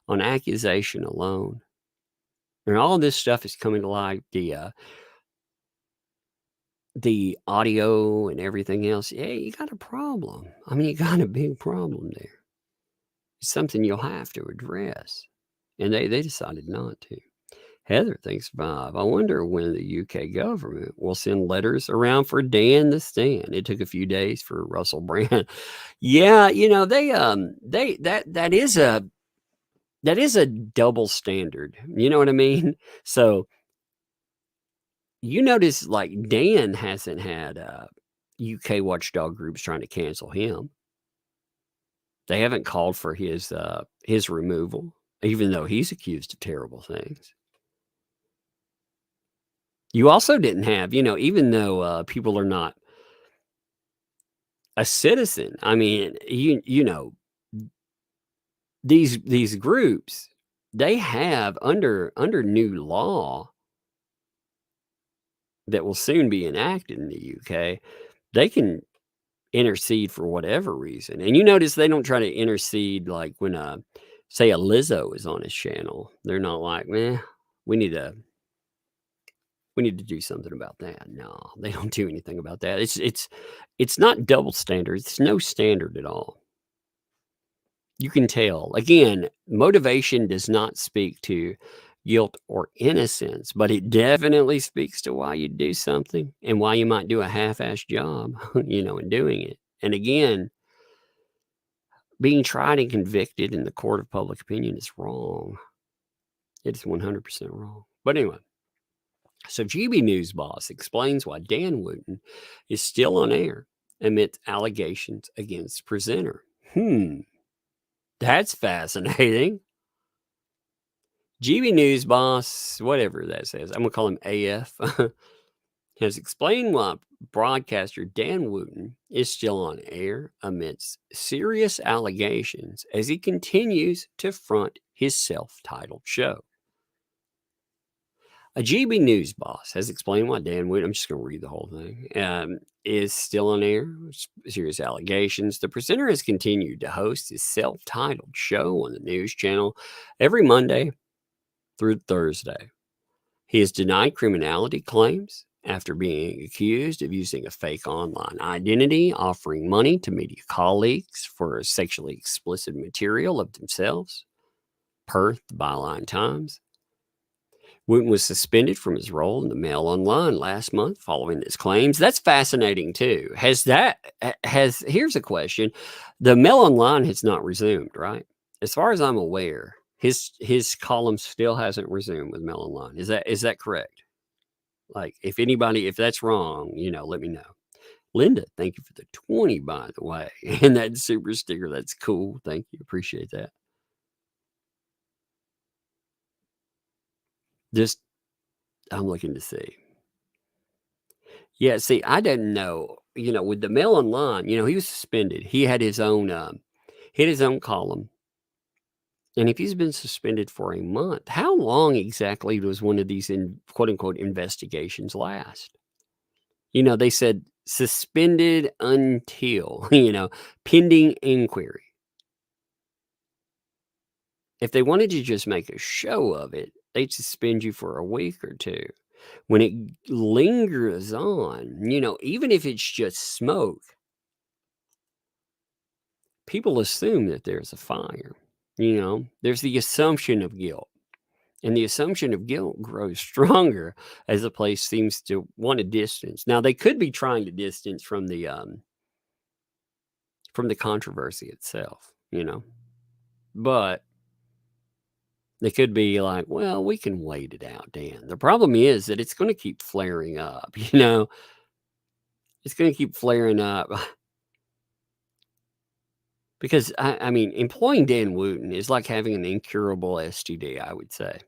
on accusation alone, and all this stuff is coming to light, the audio and everything else, yeah, you got a problem. I mean, you got a big problem there. It's something you'll have to address. And they decided not to. Heather thinks 5. I wonder when the UK government will send letters around for Dan the Stan. It took a few days for Russell Brand. Yeah, you know, that is a double standard. You know what I mean? So you notice like Dan hasn't had UK watchdog groups trying to cancel him. They haven't called for his removal. even though he's accused of terrible things. You also didn't have, even though people are not a citizen. I mean, these groups, they have under new law that will soon be enacted in the UK, they can intercede for whatever reason. And you notice they don't try to intercede like when say a Lizzo is on his channel. They're not like, man, we need to do something about that. No, they don't do anything about that. It's not double standard. It's no standard at all. You can tell. Again, motivation does not speak to guilt or innocence, but it definitely speaks to why you do something and why you might do a half-assed job, in doing it. And again, being tried and convicted in the court of public opinion is wrong. It's 100% wrong. But anyway, so GB News Boss explains why Dan Wootton is still on air amidst allegations against presenter. That's fascinating. GB News Boss, whatever that says, I'm going to call him AF, has explained why broadcaster Dan Wootton is still on air amidst serious allegations as he continues to front his self-titled show. A GB News Boss has explained why Dan Wootton, I'm just going to read the whole thing, is still on air. Serious allegations. The presenter has continued to host his self-titled show on the news channel every Monday through Thursday. He has denied criminality claims after being accused of using a fake online identity, offering money to media colleagues for sexually explicit material of themselves, per the Byline Times. Wootton was suspended from his role in the Mail Online last month following his claims. That's fascinating too. Here's a question. The Mail Online has not resumed, right? As far as I'm aware, his column still hasn't resumed with Mail Online. Is that correct? Like, if that's wrong, let me know. Linda, thank you for the 20, by the way. And that super sticker, that's cool. Thank you. Appreciate that. I'm looking to see. Yeah, see, I didn't know, with the Mail Online, he was suspended. He had his own column. And if he's been suspended for a month, how long exactly does one of these quote unquote investigations last? They said suspended until, pending inquiry. If they wanted to just make a show of it, they'd suspend you for a week or two. When it lingers on, even if it's just smoke, people assume that there's a fire. There's the assumption of guilt. And the assumption of guilt grows stronger as the place seems to want a distance. Now, they could be trying to distance from the controversy itself, But they could be like, well, we can wait it out, Dan. The problem is that it's going to keep flaring up, It's going to keep flaring up. Because, I mean, employing Dan Wootton is like having an incurable STD, I would say.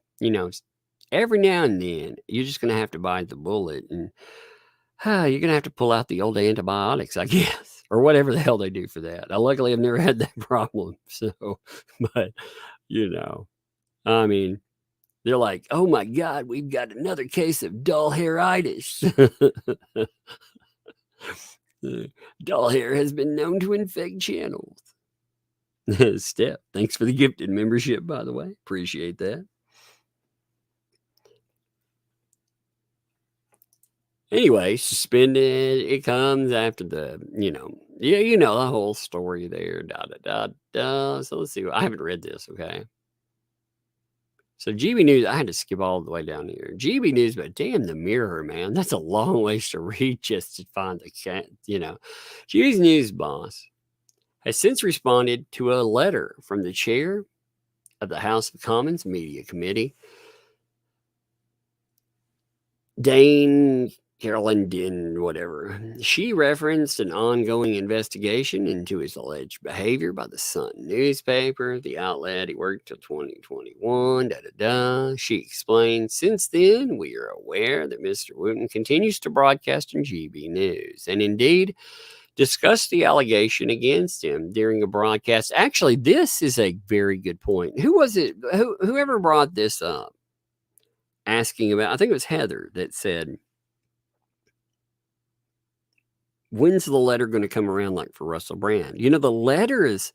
Every now and then, you're just going to have to bite the bullet. And you're going to have to pull out the old antibiotics, I guess. Or whatever the hell they do for that. Luckily, I've never had that problem. So, but, I mean, they're like, oh my God, we've got another case of dull hairitis. Dull hair has been known to infect channels. Steph, thanks for the gifted membership, by the way. Appreciate that. Anyway, suspended. It comes after the, the whole story there. So let's see. I haven't read this, okay? So GB News, I had to skip all the way down here. GB News, but damn the Mirror, man. That's a long ways to read just to find the cat, GB's News Boss has since responded to a letter from the chair of the House of Commons Media Committee, Dane Carolyn Din, whatever. She referenced an ongoing investigation into his alleged behavior by the Sun newspaper, the outlet he worked till 2021. She explained, since then, we are aware that Mr. Wootton continues to broadcast on GB News, and indeed discussed the allegation against him during a broadcast. Actually, this is a very good point. Who was it? Whoever brought this up, asking about, I think it was Heather that said, when's the letter going to come around, like for Russell Brand? You know, the letters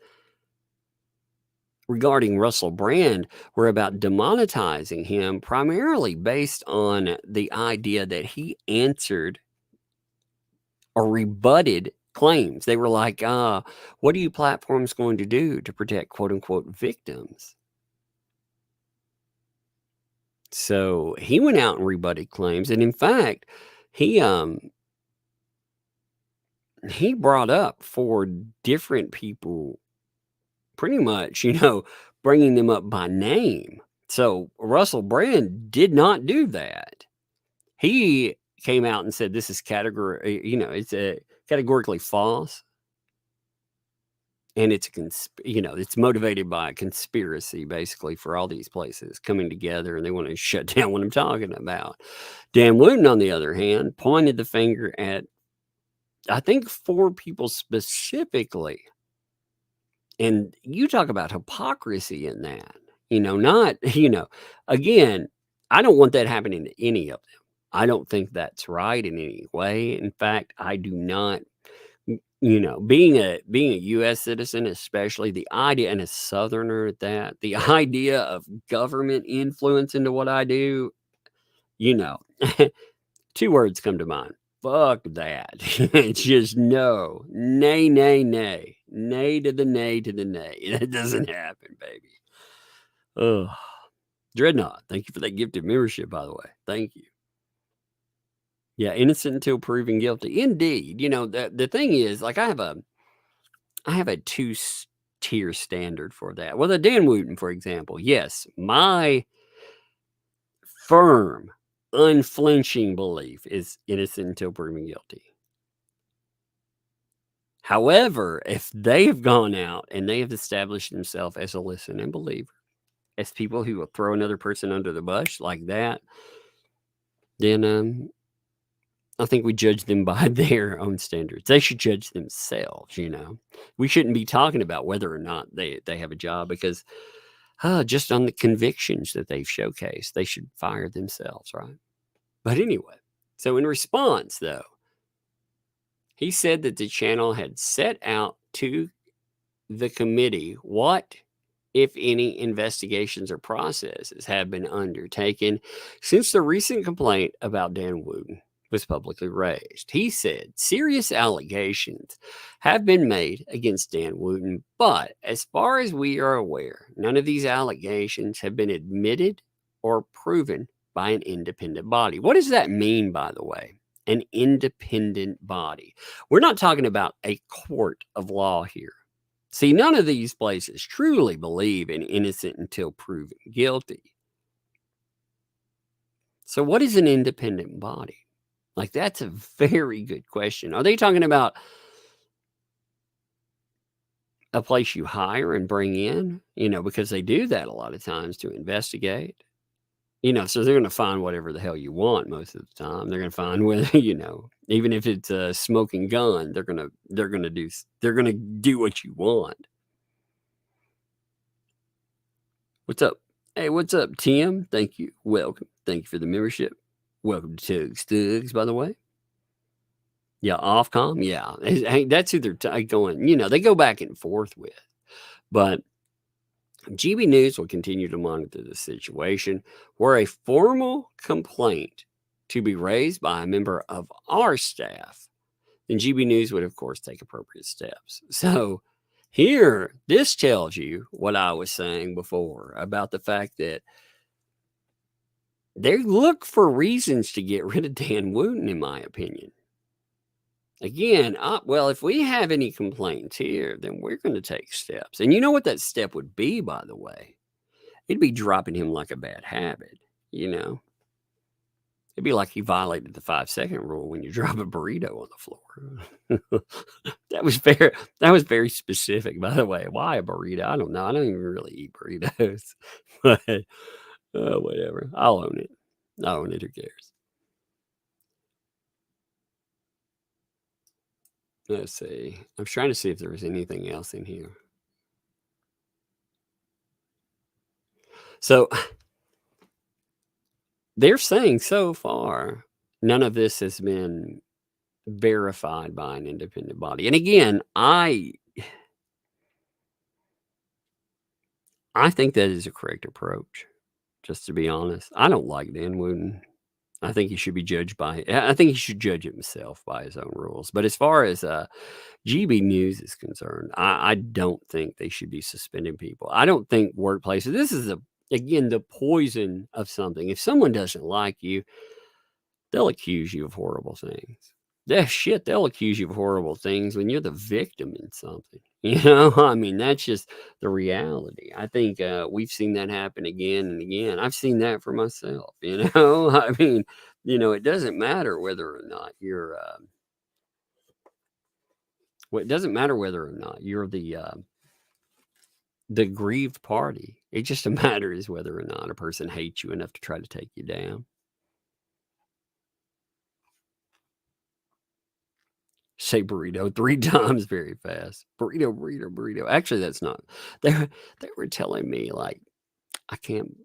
regarding Russell Brand were about demonetizing him, primarily based on the idea that he answered or rebutted claims. They were like, what are you platforms going to do to protect quote unquote victims? So he went out and rebutted claims. And in fact, he brought up 4 different people, pretty much, you know, bringing them up by name. So Russell Brand did not do that. He came out and said, this is it's categorically false. And it's it's motivated by a conspiracy, basically, for all these places coming together, and they want to shut down what I'm talking about. Dan Wootton, on the other hand, pointed the finger at, I think, 4 people specifically. And you talk about hypocrisy in that, again, I don't want that happening to any of them. I don't think that's right in any way. In fact, I do not, being a U.S. citizen, especially the idea, and a Southerner at that, the idea of government influence into what I do, 2 words come to mind. Fuck that. It's just no. Nay, nay, nay. Nay to the nay to the nay. That doesn't happen, baby. Ugh. Dreadnought, thank you for that gifted membership, by the way. Thank you. Yeah, innocent until proven guilty. Indeed. The thing is, like, I have a 2-tier standard for that. Well, the Dan Wootton, for example, yes, my firm, unflinching belief is innocent until proven guilty. However, if they have gone out and they have established themselves as a listening believer, as people who will throw another person under the bus like that, then I think we judge them by their own standards. They should judge themselves, We shouldn't be talking about whether or not they have a job, because just on the convictions that they've showcased, they should fire themselves, right? But anyway, so in response, though, he said that the channel had set out to the committee what, if any, investigations or processes have been undertaken since the recent complaint about Dan Wootton was publicly raised. He said serious allegations have been made against Dan Wootton, but as far as we are aware, none of these allegations have been admitted or proven by an independent body. What does that mean, by the way? An independent body. We're not talking about a court of law here. See, none of these places truly believe in innocent until proven guilty. So what is an independent body? Like, that's a very good question. Are they talking about a place you hire and bring in? Because they do that a lot of times to investigate. So they're going to find whatever the hell you want most of the time. They're going to find whether, even if it's a smoking gun, they're going to do what you want. What's up? Hey, what's up, Tim? Thank you. Welcome. Thank you for the membership. Welcome to Stugs, by the way. Yeah, Ofcom. Yeah, hey, that's who they're going. They go back and forth with. But GB News will continue to monitor the situation. Were a formal complaint to be raised by a member of our staff, then GB News would, of course, take appropriate steps. So here, this tells you what I was saying before about the fact that they look for reasons to get rid of Dan Wootton, in my opinion. Again, if we have any complaints here, then we're going to take steps. And you know what that step would be, by the way? It'd be dropping him like a bad habit, It'd be like he violated the 5-second rule when you drop a burrito on the floor. That was very specific, by the way. Why a burrito? I don't know. I don't even really eat burritos. But whatever. I'll own it. I'll own it. Who cares? Let's see. I'm trying to see if there was anything else in here. So they're saying so far, none of this has been verified by an independent body. And again, I think that is a correct approach, just to be honest. I don't like Dan Wootton. I think he should be judged I think he should judge himself by his own rules. But as far as GB News is concerned, I don't think they should be suspending people. I don't think workplaces, this is again, the poison of something. If someone doesn't like you, they'll accuse you of horrible things. They'll accuse you of horrible things when you're the victim in something. I mean, that's just the reality. I think we've seen that happen again and again. I've seen that for myself, I mean, it doesn't matter whether or not you're it doesn't matter whether or not you're the aggrieved party. It just matters whether or not a person hates you enough to try to take you down. Say burrito 3 times very fast. Burrito, burrito, burrito. Actually, that's not. They were telling me, like, I can't.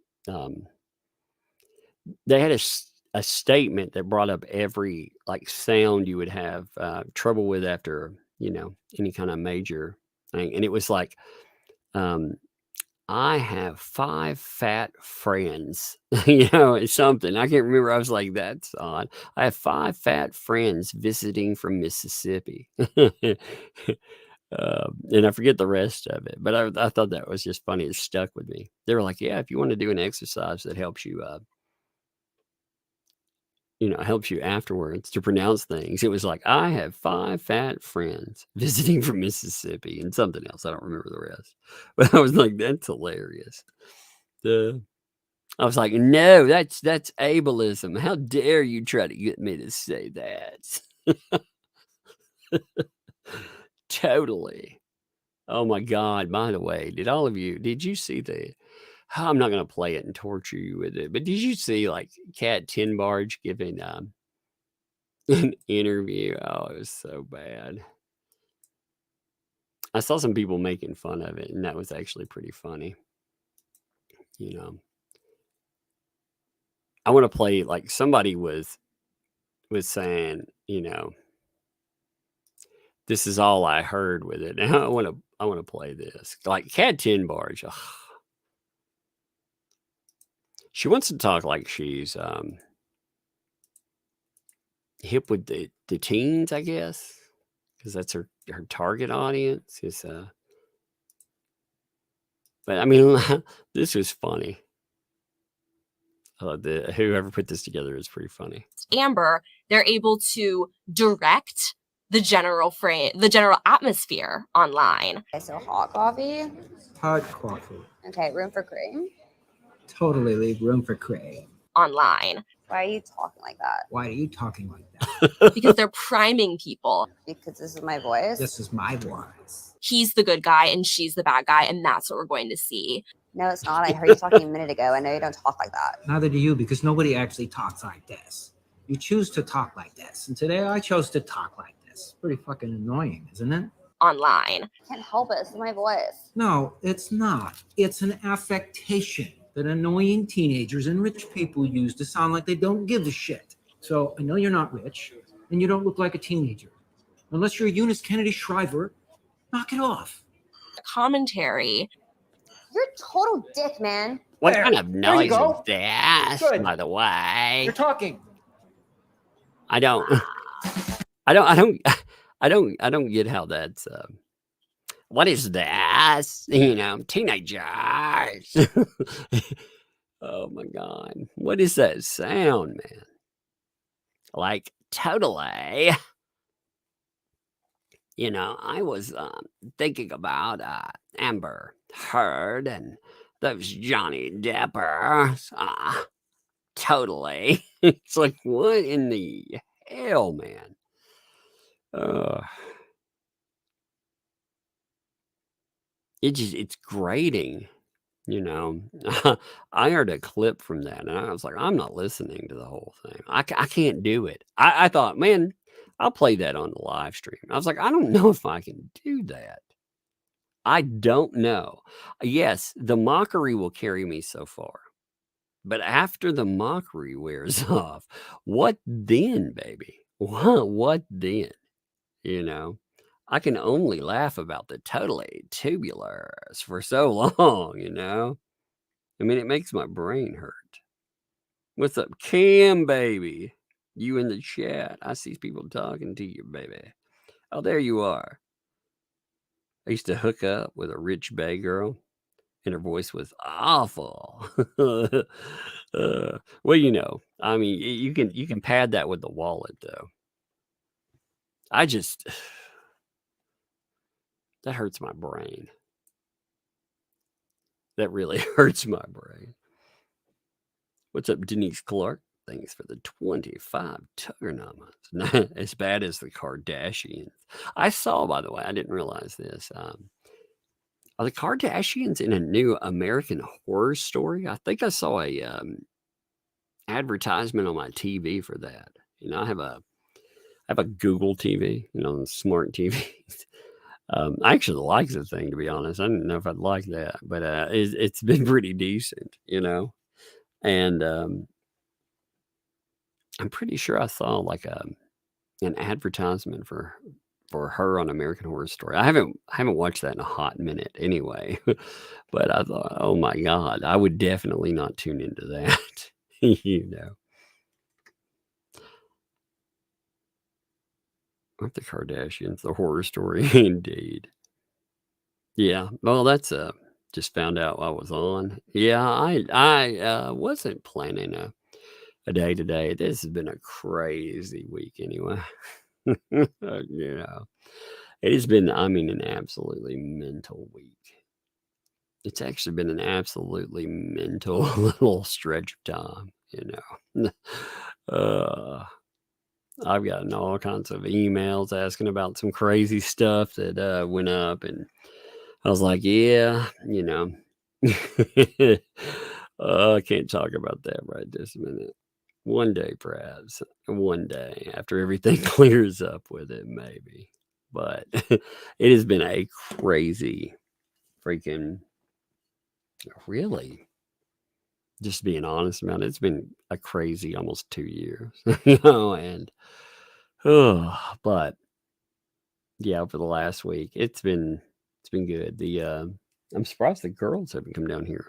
They had a statement that brought up every like sound you would have trouble with after any kind of major thing, and it was like, I have 5 fat friends. It's something. I can't remember. I was like, that's odd. I have 5 fat friends visiting from Mississippi. And I forget the rest of it. But I thought that was just funny. It stuck with me. They were like, yeah, if you want to do an exercise that helps you, helps you afterwards to pronounce things. It was like, I have 5 fat friends visiting from Mississippi and something else. I don't remember the rest. But I was like, that's hilarious. I was like, no, that's ableism. How dare you try to get me to say that? Totally. Oh my God. By the way, did you see I'm not going to play it and torture you with it, but did you see like Kat Tinbarge giving an interview? Oh, it was so bad. I saw some people making fun of it, and that was actually pretty funny. I want to play, like, somebody was saying, this is all I heard with it. And I want to play this. Like Kat Tinbarge. Ugh. She wants to talk like she's hip with the teens, I guess, because that's her target audience. But I mean, this was funny. Whoever put this together is pretty funny. Amber, they're able to direct the general atmosphere online. Okay, so hot coffee. Hot coffee. Okay, room for cream. Totally leave room for cream. Online. Why are you talking like that? Why are you talking like that? Because they're priming people. Because this is my voice. This is my voice. He's the good guy and she's the bad guy, and that's what we're going to see. No, it's not. I heard you talking a minute ago. I know you don't talk like that. Neither do you, because nobody actually talks like this. You choose to talk like this. And today I chose to talk like this. Pretty fucking annoying, isn't it? Online. I can't help it. This is my voice. No, it's not. It's an affectation that annoying teenagers and rich people use to sound like they don't give a shit. So I know you're not rich, and you don't look like a teenager. Unless you're Eunice Kennedy Shriver, knock it off. Commentary. You're a total dick, man. What kind of noise is that, Good. by the way? You're talking. I don't get how that's what is that? Teenagers. Oh my God. What is that sound, man? Like, totally. I was thinking about Amber Heard and those Johnny Deppers. totally. It's like, what in the hell, man? It's grating, you know. I heard a clip from that, and I was like, I'm not listening to the whole thing. I can't do it. I thought, man, I'll play that on the live stream. I was like, I don't know if I can do that. I don't know. Yes, the mockery will carry me so far. But after the mockery wears off, what then, baby? What then? You know, I can only laugh about the totally tubulars for so long, you know? I mean, it makes my brain hurt. What's up, Cam, baby? You in the chat. I see people talking to you, baby. Oh, there you are. I used to hook up with a rich Bay girl, and her voice was awful. Well, you know, I mean, you can pad that with the wallet, though. I just that hurts my brain. That really hurts my brain. What's up, Denise Clark? Thanks for the 25 Tuggernamas. Not as bad as the Kardashians. I saw, by the way, I didn't realize this. Are the Kardashians in a new American Horror Story? I think I saw a advertisement on my TV for that. You know, I have a Google TV, you know, smart TVs. I actually like the thing, to be honest. I didn't know if I'd like that, but it's been pretty decent, you know. And I'm pretty sure I saw like an advertisement for her on American Horror Story. I haven't watched that in a hot minute anyway, but I thought, oh my God, I would definitely not tune into that, you know. Aren't the Kardashians the Horror Story? Indeed. Yeah. Well, that's just found out I was on. Yeah, I wasn't planning a day today. This has been a crazy week anyway. You know, it has been, I mean, an absolutely mental week. It's actually been an absolutely mental little stretch of time, you know. I've gotten all kinds of emails asking about some crazy stuff that went up, and I was like, yeah, you know. I can't talk about that right this minute. One day, perhaps. One day, after everything clears up with it, maybe. But it has been a crazy freaking, really, just being honest about it, it's been a crazy almost 2 years, you know, and but yeah, for the last week, it's been good. I'm surprised the girls haven't come down here.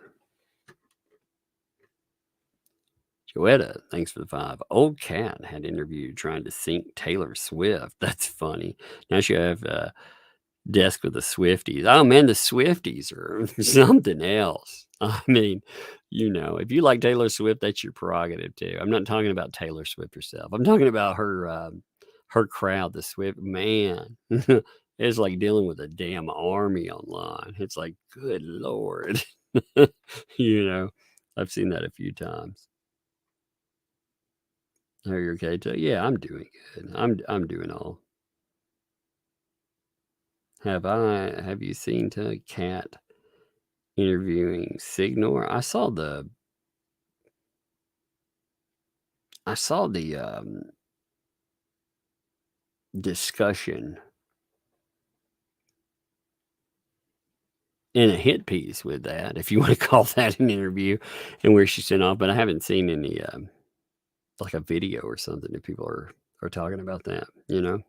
Joetta, thanks for the 5. Old Cat had interviewed trying to sync Taylor Swift. That's funny. Now she have a desk with the Swifties. Oh man, the Swifties are something else. I mean, you know, if you like Taylor Swift, that's your prerogative too. I'm not talking about Taylor Swift herself. I'm talking about her crowd, the Swift man. It's like dealing with a damn army online. It's like, good Lord. You know, I've seen that a few times. Are you okay, too? Yeah, I'm doing good. I'm doing all. Have you seen Cat interviewing Signor? I saw the discussion in a hit piece with that, if you want to call that an interview, and where she sent off, but I haven't seen any like a video or something if people are talking about that, you know.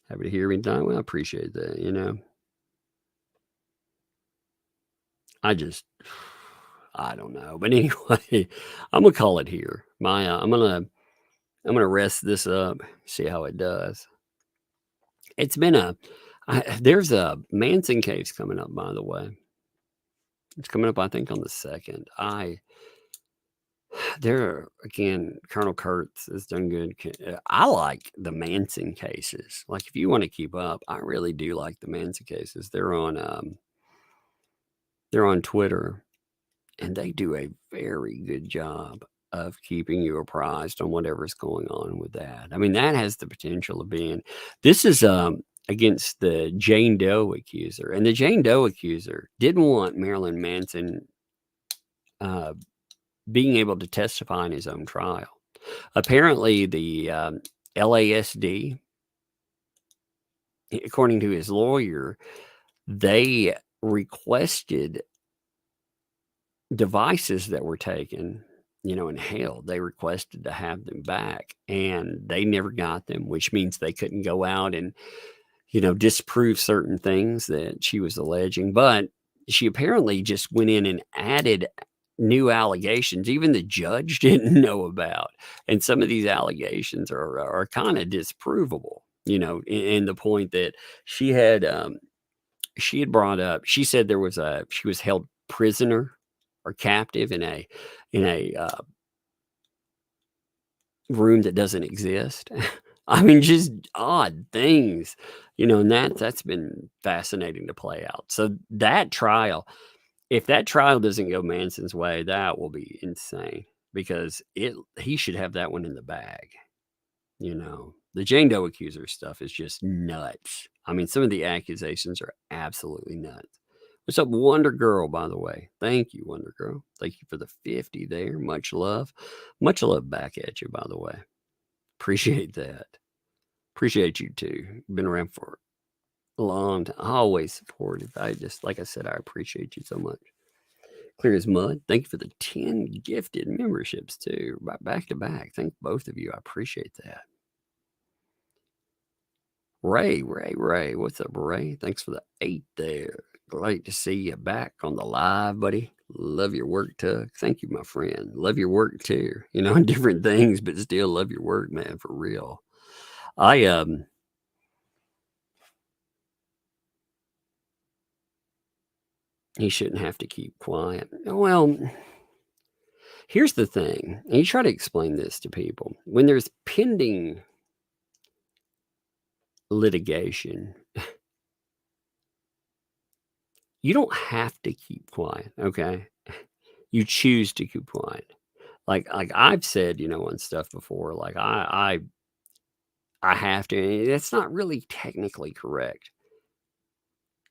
Happy to hear me die. Well, I appreciate that, you know. I don't know. But anyway, I'm gonna call it here. I'm gonna rest this up, see how it does. It's been there's a Manson case coming up, by the way. It's coming up, I think, on the 2nd. Colonel Kurtz has done good. I like the Manson cases. Like, if you want to keep up, I really do like the Manson cases. They're on Twitter, and they do a very good job of keeping you apprised on whatever's going on with that. I mean, that has the potential of being. This is against the Jane Doe accuser, and the Jane Doe accuser didn't want Marilyn Manson being able to testify in his own trial. Apparently, the LASD, according to his lawyer, they requested devices that were taken, and held. They requested to have them back, and they never got them, which means they couldn't go out and, disprove certain things that she was alleging. But she apparently just went in and added new allegations even the judge didn't know about. And some of these allegations are kind of disprovable, in the point that she had brought up. She said she was held prisoner or captive in a room that doesn't exist. I mean, just odd things, and that's been fascinating to play out. So that trial, if that trial doesn't go Manson's way, that will be insane, because he should have that one in the bag. The Jane Doe accuser stuff is just nuts. I mean, some of the accusations are absolutely nuts. What's up, Wonder Girl, by the way? Thank you, Wonder Girl. Thank you for the 50 there. Much love. Much love back at you, by the way. Appreciate that. Appreciate you, too. Been around for a long time. Always supportive. Like I said, I appreciate you so much. Clear as mud. Thank you for the 10 gifted memberships, too. Back to back. Thank both of you. I appreciate that. Ray. What's up, Ray? Thanks for the 8 there. Great to see you back on the live, buddy. Love your work, Tug. Thank you, my friend. Love your work, too. Different things, but still love your work, man, for real. He shouldn't have to keep quiet. Well, here's the thing. And you try to explain this to people. When there's pending litigation, you don't have to keep quiet, okay? You choose to keep quiet. Like I've said, on stuff before, like I have to. That's not really technically correct.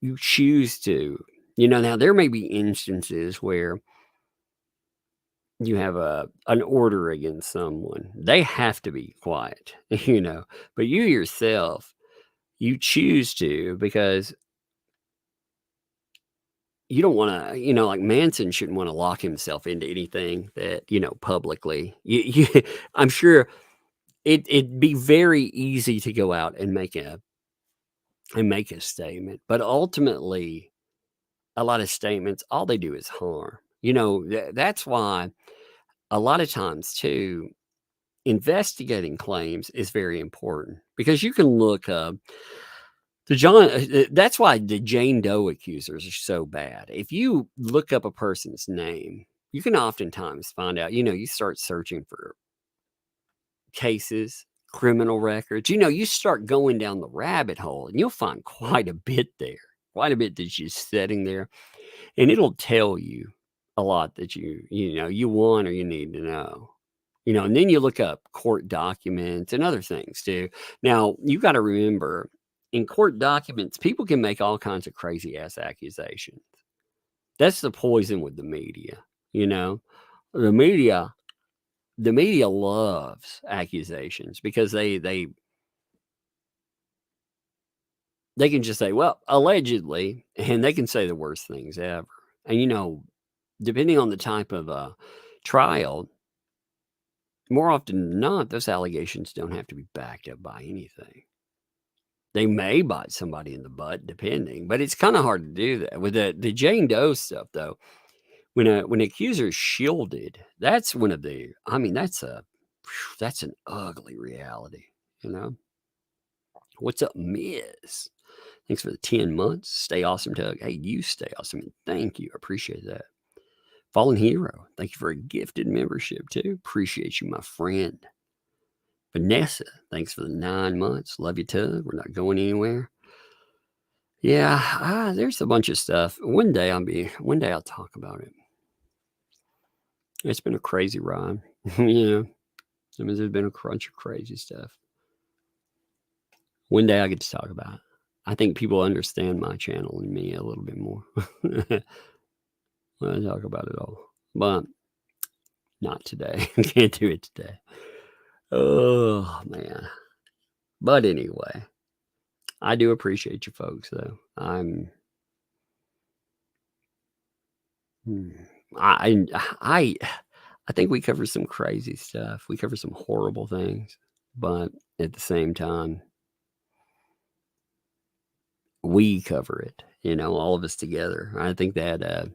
You choose to. Now there may be instances where you have an order against someone. They have to be quiet, but you yourself, you choose to, because you don't want to, like Manson shouldn't want to lock himself into anything that, publicly. I'm sure it'd be very easy to go out and make a statement, but ultimately, a lot of statements, all they do is harm. That's why a lot of times too, investigating claims is very important, because you can look up that's why the Jane Doe accusers are so bad. If you look up a person's name, you can oftentimes find out, you start searching for cases, criminal records, you start going down the rabbit hole, and you'll find quite a bit there. Quite a bit that's just sitting there, and it'll tell you a lot that you want or you need to know. And then you look up court documents and other things too. Now, you got to remember, in court documents, people can make all kinds of crazy ass accusations. That's the poison with the media. The media loves accusations, because they can just say, well, allegedly, and they can say the worst things ever. And, depending on the type of trial, more often than not, those allegations don't have to be backed up by anything. They may bite somebody in the butt, depending, but it's kind of hard to do that. With the Jane Doe stuff, though, when an accuser is shielded, that's that's an ugly reality, What's up, Miss? Thanks for the 10 months. Stay awesome, Tug. Hey, you stay awesome. And thank you. I appreciate that. Fallen Hero, thank you for a gifted membership, too. Appreciate you, my friend. Vanessa, thanks for the 9 months. Love you, Tug. We're not going anywhere. Yeah, there's a bunch of stuff. One day I'll talk about it. It's been a crazy ride. You know, I mean, there's been a crunch of crazy stuff. One day I get to talk about it. I think people understand my channel and me a little bit more when I talk about it all. But not today. Can't do it today. Oh, man. But anyway, I do appreciate you folks, though. I think we cover some crazy stuff. We cover some horrible things, but at the same time, we cover it, you know, all of us together. I think that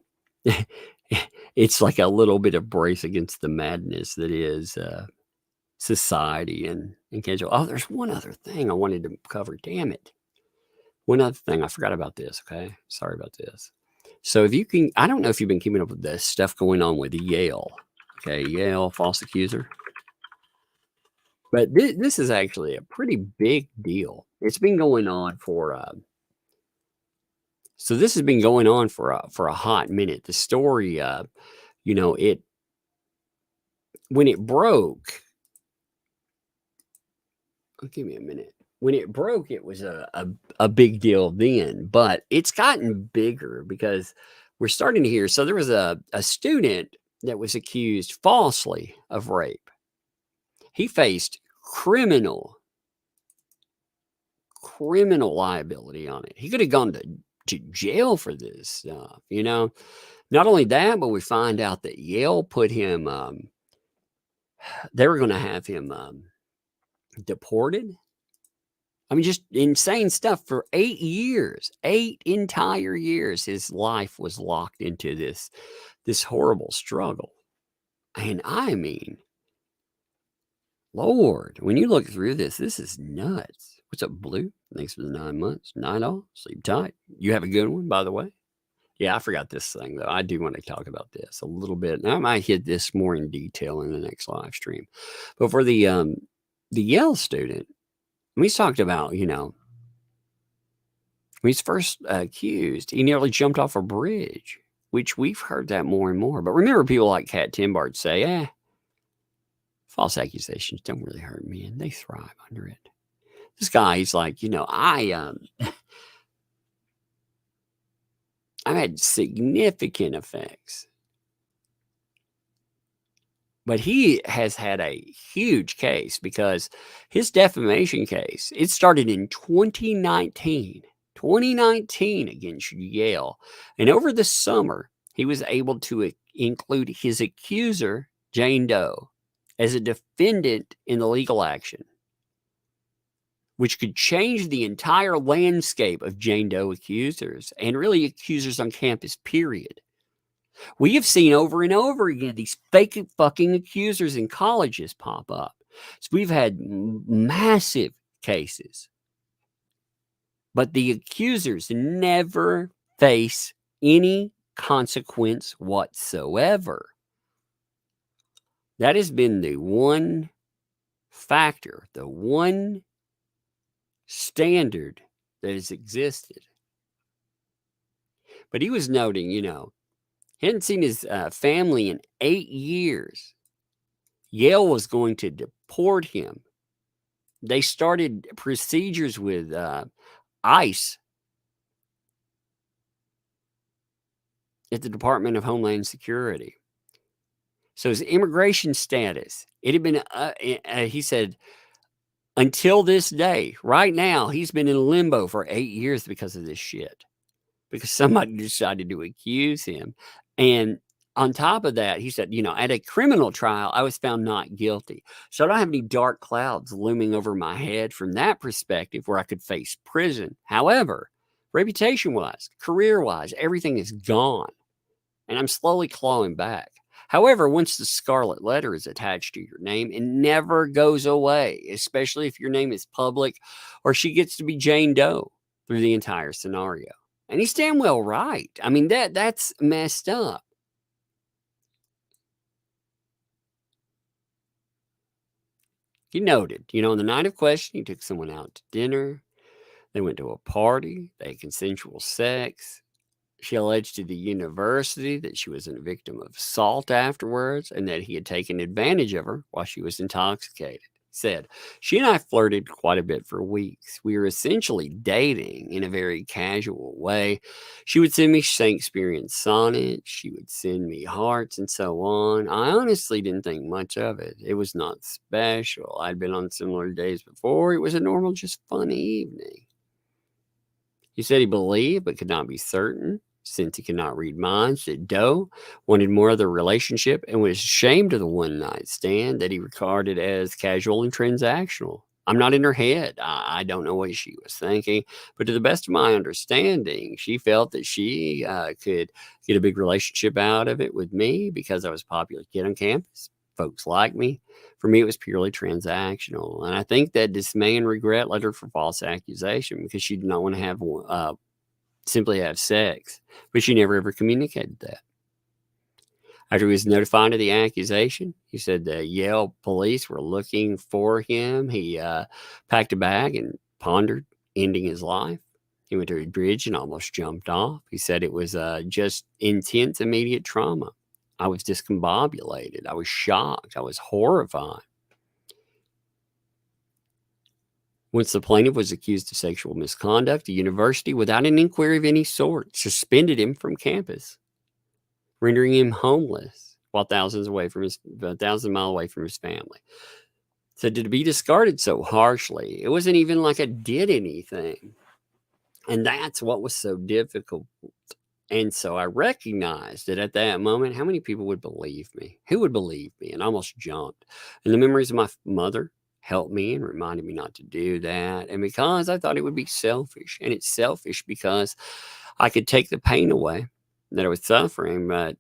it's like a little bit of brace against the madness that is society and casual. Oh, there's one other thing I wanted to cover. Damn it. One other thing. I forgot about this. Okay. Sorry about this. So if you can, I don't know if you've been keeping up with the stuff going on with Yale. Okay. Yale false accuser. But this is actually a pretty big deal. It's been going on for, so this has been going on for a hot minute. The story, you know, when it broke, give me a minute. When it broke, it was a big deal then, but it's gotten bigger because we're starting to hear. So there was a student that was accused falsely of rape. He faced criminal liability on it. He could have gone to jail for this stuff, you know. Not only that, but we find out that Yale put him, they were going to have him deported. I mean, just insane stuff for 8 years, 8 entire years. His life was locked into this horrible struggle. And I mean, Lord, when you look through this is nuts. What's up, Blue? Thanks for the 9 months. Night all. Sleep tight. You have a good one, by the way. Yeah, I forgot this thing, though. I do want to talk about this a little bit. And I might hit this more in detail in the next live stream. But for the Yale student, he's talked about, you know, when he's first accused, he nearly jumped off a bridge, which we've heard that more and more. But remember, people like Kat Timbard say, false accusations don't really hurt me, and they thrive under it. This guy, he's like, you know, I've had significant effects. But he has had a huge case because his defamation case, it started in 2019 against Yale. And over the summer, he was able to include his accuser, Jane Doe, as a defendant in the legal action, which could change the entire landscape of Jane Doe accusers and really accusers on campus, period. We have seen over and over again these fake fucking accusers in colleges pop up. So we've had massive cases. But the accusers never face any consequence whatsoever. That has been the one factor, the one standard that has existed. But he was noting, you know, he hadn't seen his family in 8 years. Yale was going to deport him. They started procedures with ICE at the Department of Homeland Security. So his immigration status, it had been, he said, until this day, right now, he's been in limbo for 8 years because of this shit. Because somebody decided to accuse him. And on top of that, he said, you know, at a criminal trial, I was found not guilty. So I don't have any dark clouds looming over my head from that perspective where I could face prison. However, reputation-wise, career-wise, everything is gone. And I'm slowly clawing back. However, once the scarlet letter is attached to your name, it never goes away, especially if your name is public or she gets to be Jane Doe through the entire scenario. And he's damn well right. I mean, that's messed up. He noted, you know, on the night of question, he took someone out to dinner. They went to a party. They had consensual sex. She alleged to the university that she was a victim of assault afterwards and that he had taken advantage of her while she was intoxicated. Said, she and I flirted quite a bit for weeks. We were essentially dating in a very casual way. She would send me Shakespearean sonnets. She would send me hearts and so on. I honestly didn't think much of it. It was not special. I'd been on similar days before. It was a normal, just fun evening. He said he believed but could not be certain. Since he could not read minds, that Doe wanted more of the relationship and was ashamed of the one-night stand that he regarded as casual and transactional. I'm not in her head. I don't know what she was thinking, but to the best of my understanding, she felt that she could get a big relationship out of it with me because I was a popular kid on campus. Folks like me. For me, it was purely transactional. And I think that dismay and regret led her for false accusation because she did not want to have simply have sex, but she never ever communicated that. After he was notified of the accusation, he said the Yale police were looking for him. He packed a bag and pondered ending his life. He went to a bridge and almost jumped off. He said it was just intense, immediate trauma. I was discombobulated. I was shocked. I was horrified. Once the plaintiff was accused of sexual misconduct, the university, without an inquiry of any sort, suspended him from campus, rendering him homeless while thousands miles away from his family. So to be discarded so harshly, it wasn't even like I did anything. And that's what was so difficult. And so I recognized that at that moment, how many people would believe me? Who would believe me? And I almost jumped. And the memories of my mother helped me and reminded me not to do that. And because I thought it would be selfish. And it's selfish because I could take the pain away that I was suffering, but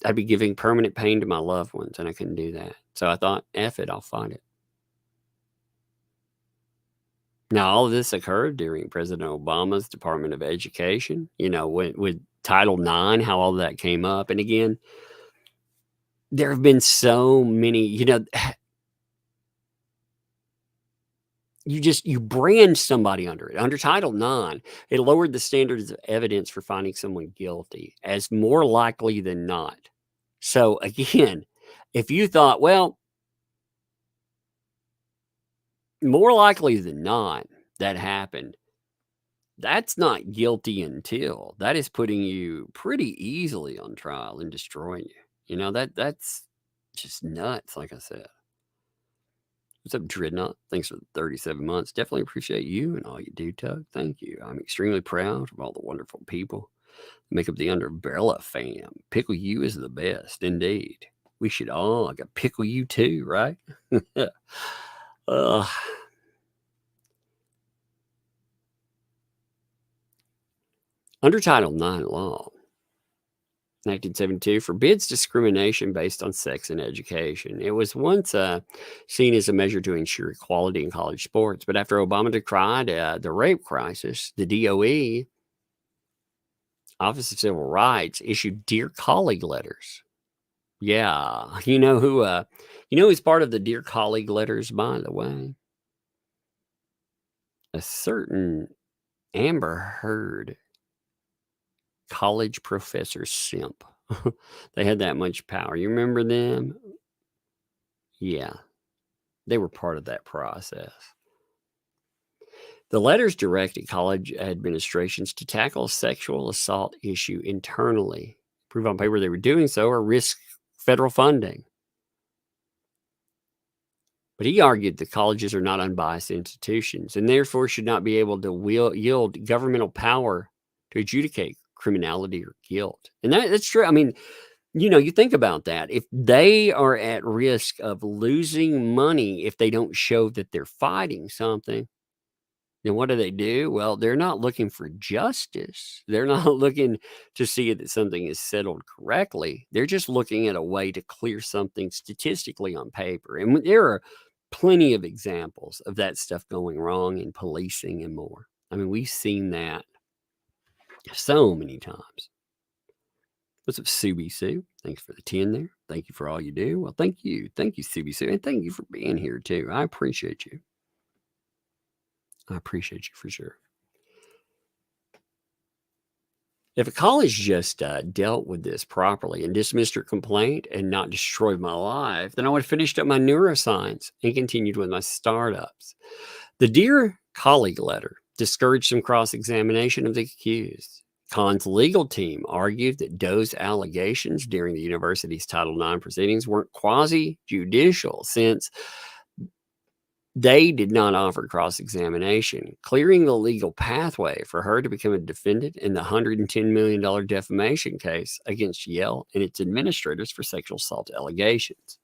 I'd be giving permanent pain to my loved ones, and I couldn't do that. So I thought, F it, I'll fight it. Now, all of this occurred during President Obama's Department of Education, with Title IX, how all that came up. And again, there have been so many, you brand somebody under it. Under Title IX, it lowered the standards of evidence for finding someone guilty as more likely than not. So again, if you thought, well, more likely than not that happened, that's not guilty until. That is putting you pretty easily on trial and destroying you. That's just nuts, like I said. What's up, Dreadnought? Thanks for the 37 months. Definitely appreciate you and all you do, Tug. Thank you. I'm extremely proud of all the wonderful people that make up the Umbrella fam. Pickle you is the best, indeed. We should all pickle you too, right? Under Title IX law, 1972 forbids discrimination based on sex in education. It was once seen as a measure to ensure equality in college sports, but after Obama decried the rape crisis, the DOE, Office of Civil Rights, issued Dear Colleague letters. Yeah, who's part of the Dear Colleague letters, by the way? A certain Amber Heard college professor simp. They had that much power. You remember them? Yeah, they were part of that process. The letters directed college administrations to tackle a sexual assault issue internally, prove on paper they were doing so, or risk federal funding. But he argued that colleges are not unbiased institutions and therefore should not be able to yield governmental power to adjudicate criminality or guilt. And that's true. I mean, you think about that. If they are at risk of losing money if they don't show that they're fighting something, then what do? Well, they're not looking for justice. They're not looking to see that something is settled correctly. They're just looking at a way to clear something statistically on paper. And there are plenty of examples of that stuff going wrong in policing and more. I mean, we've seen that so many times. What's up, Subi Sue? Thanks for the 10 there. Thank you for all you do. Well, thank you. Thank you, Subi Sue. And thank you for being here, too. I appreciate you. I appreciate you for sure. If a college just dealt with this properly and dismissed her complaint and not destroyed my life, then I would have finished up my neuroscience and continued with my startups. The Dear Colleague letter discouraged some cross-examination of the accused. Kahn's legal team argued that Doe's allegations during the university's Title IX proceedings weren't quasi-judicial since they did not offer cross-examination, clearing the legal pathway for her to become a defendant in the $110 million defamation case against Yale and its administrators for sexual assault allegations.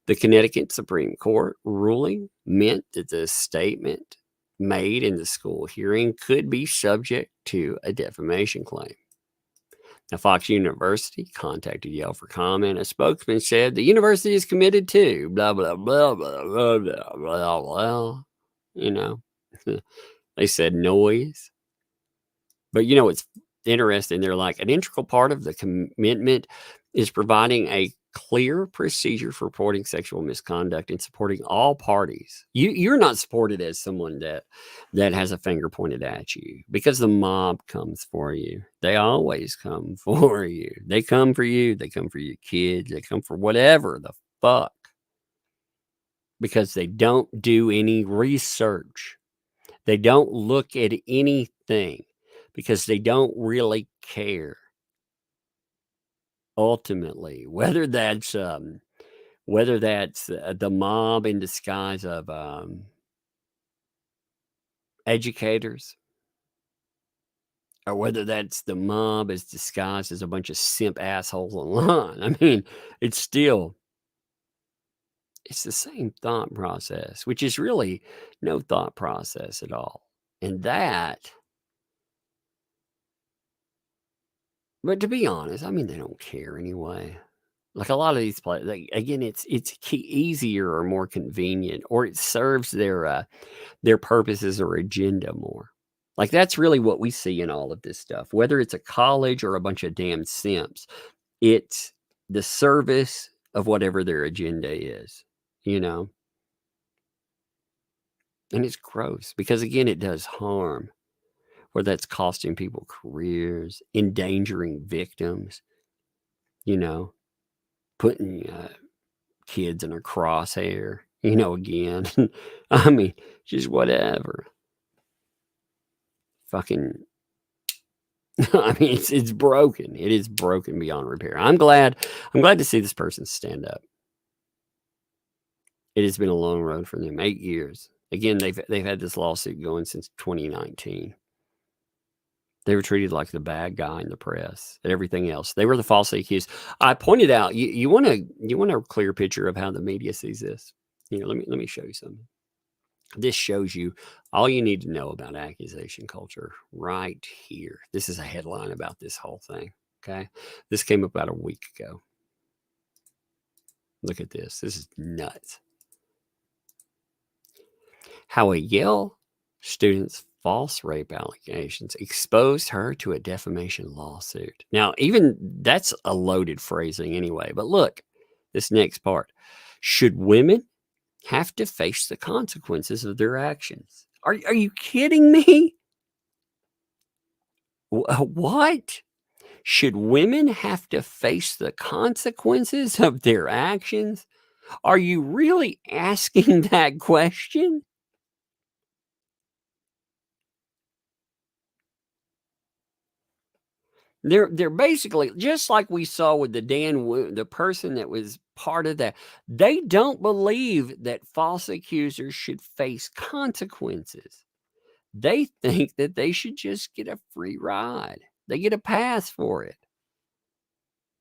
The Connecticut Supreme Court ruling meant that the statement made in the school hearing could be subject to a defamation claim. Now, Fox University contacted Yale for comment. A spokesman said the university is committed to blah, blah, blah, blah, blah, blah, blah, blah. You know, they said noise. But, you know, it's interesting. They're like, an integral part of the commitment is providing a clear procedure for reporting sexual misconduct and supporting all parties. You're not supported as someone that has a finger pointed at you because the mob comes for you. They always come for you. They come for you. They come for your kids. They come for whatever the fuck. Because they don't do any research. They don't look at anything because they don't really care. Ultimately, whether that's the mob in disguise of educators, or whether that's the mob as disguised as a bunch of simp assholes online. I mean, it's the same thought process, which is really no thought process at all. And that, but to be honest, I mean, they don't care anyway. Like a lot of these places, again, it's easier or more convenient, or it serves their purposes or agenda more. Like that's really what we see in all of this stuff, whether it's a college or a bunch of damn simps. It's the service of whatever their agenda is, you know? And it's gross because, again, it does harm, where that's costing people careers, endangering victims, you know, putting kids in a crosshair, you know, again. I mean, just whatever. Fucking, I mean, it's broken. It is broken beyond repair. I'm glad to see this person stand up. It has been a long road for them, 8 years. Again, they've had this lawsuit going since 2019. They were treated like the bad guy in the press and everything else. They were the falsely accused. I pointed out, you want a clear picture of how the media sees this? You know, let me show you something. This shows you all you need to know about accusation culture right here. This is a headline about this whole thing. Okay. This came up about a week ago. Look at this. This is nuts. How a Yale student's false rape allegations exposed her to a defamation lawsuit. Now, even that's a loaded phrasing anyway. But look, this next part. Should women have to face the consequences of their actions? Are you kidding me? What? Should women have to face the consequences of their actions? Are you really asking that question? They're basically just like we saw with the person that was part of that. They don't believe that false accusers should face consequences. They think that they should just get a free ride. They get a pass for it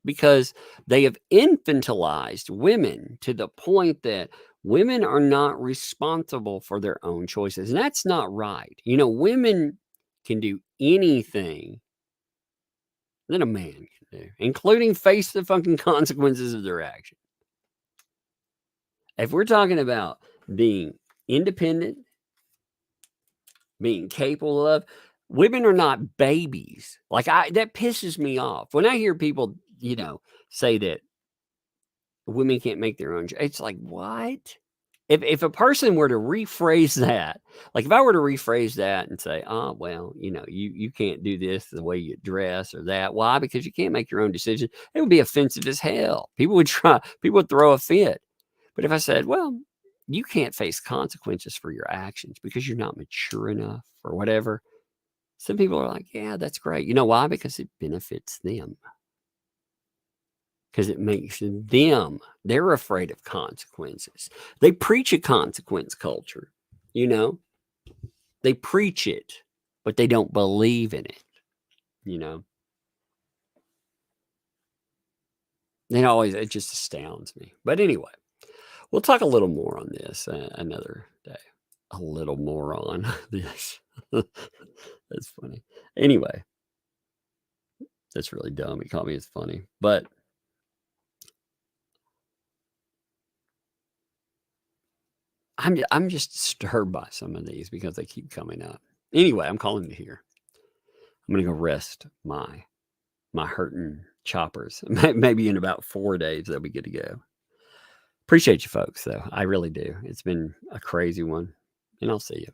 because they have infantilized women to the point that women are not responsible for their own choices. And that's not right. You know, women can do anything that a man can do, including face the fucking consequences of their action. If we're talking about being independent, being capable of, women are not babies. Like that pisses me off. When I hear people, you know, say that women can't make their own, it's like, what? if a person were to rephrase that, like if I were to rephrase that and say, oh, well, you can't do this the way you dress or that. Why? Because you can't make your own decision. It would be offensive as hell. People would throw a fit. But if I said, well, you can't face consequences for your actions because you're not mature enough or whatever, some people are like, yeah, that's great. You know why? Because it benefits them. Because it makes them, they're afraid of consequences. They preach a consequence culture, They preach it, but they don't believe in it, It just astounds me. But anyway, we'll talk a little more on this another day. A little more on this. That's funny. Anyway, that's really dumb. He called me as funny, but I'm just disturbed by some of these because they keep coming up. Anyway, I'm calling it here. I'm gonna go rest my hurting choppers. Maybe in about 4 days they'll be good to go. Appreciate you folks, though. I really do. It's been a crazy one, and I'll see you.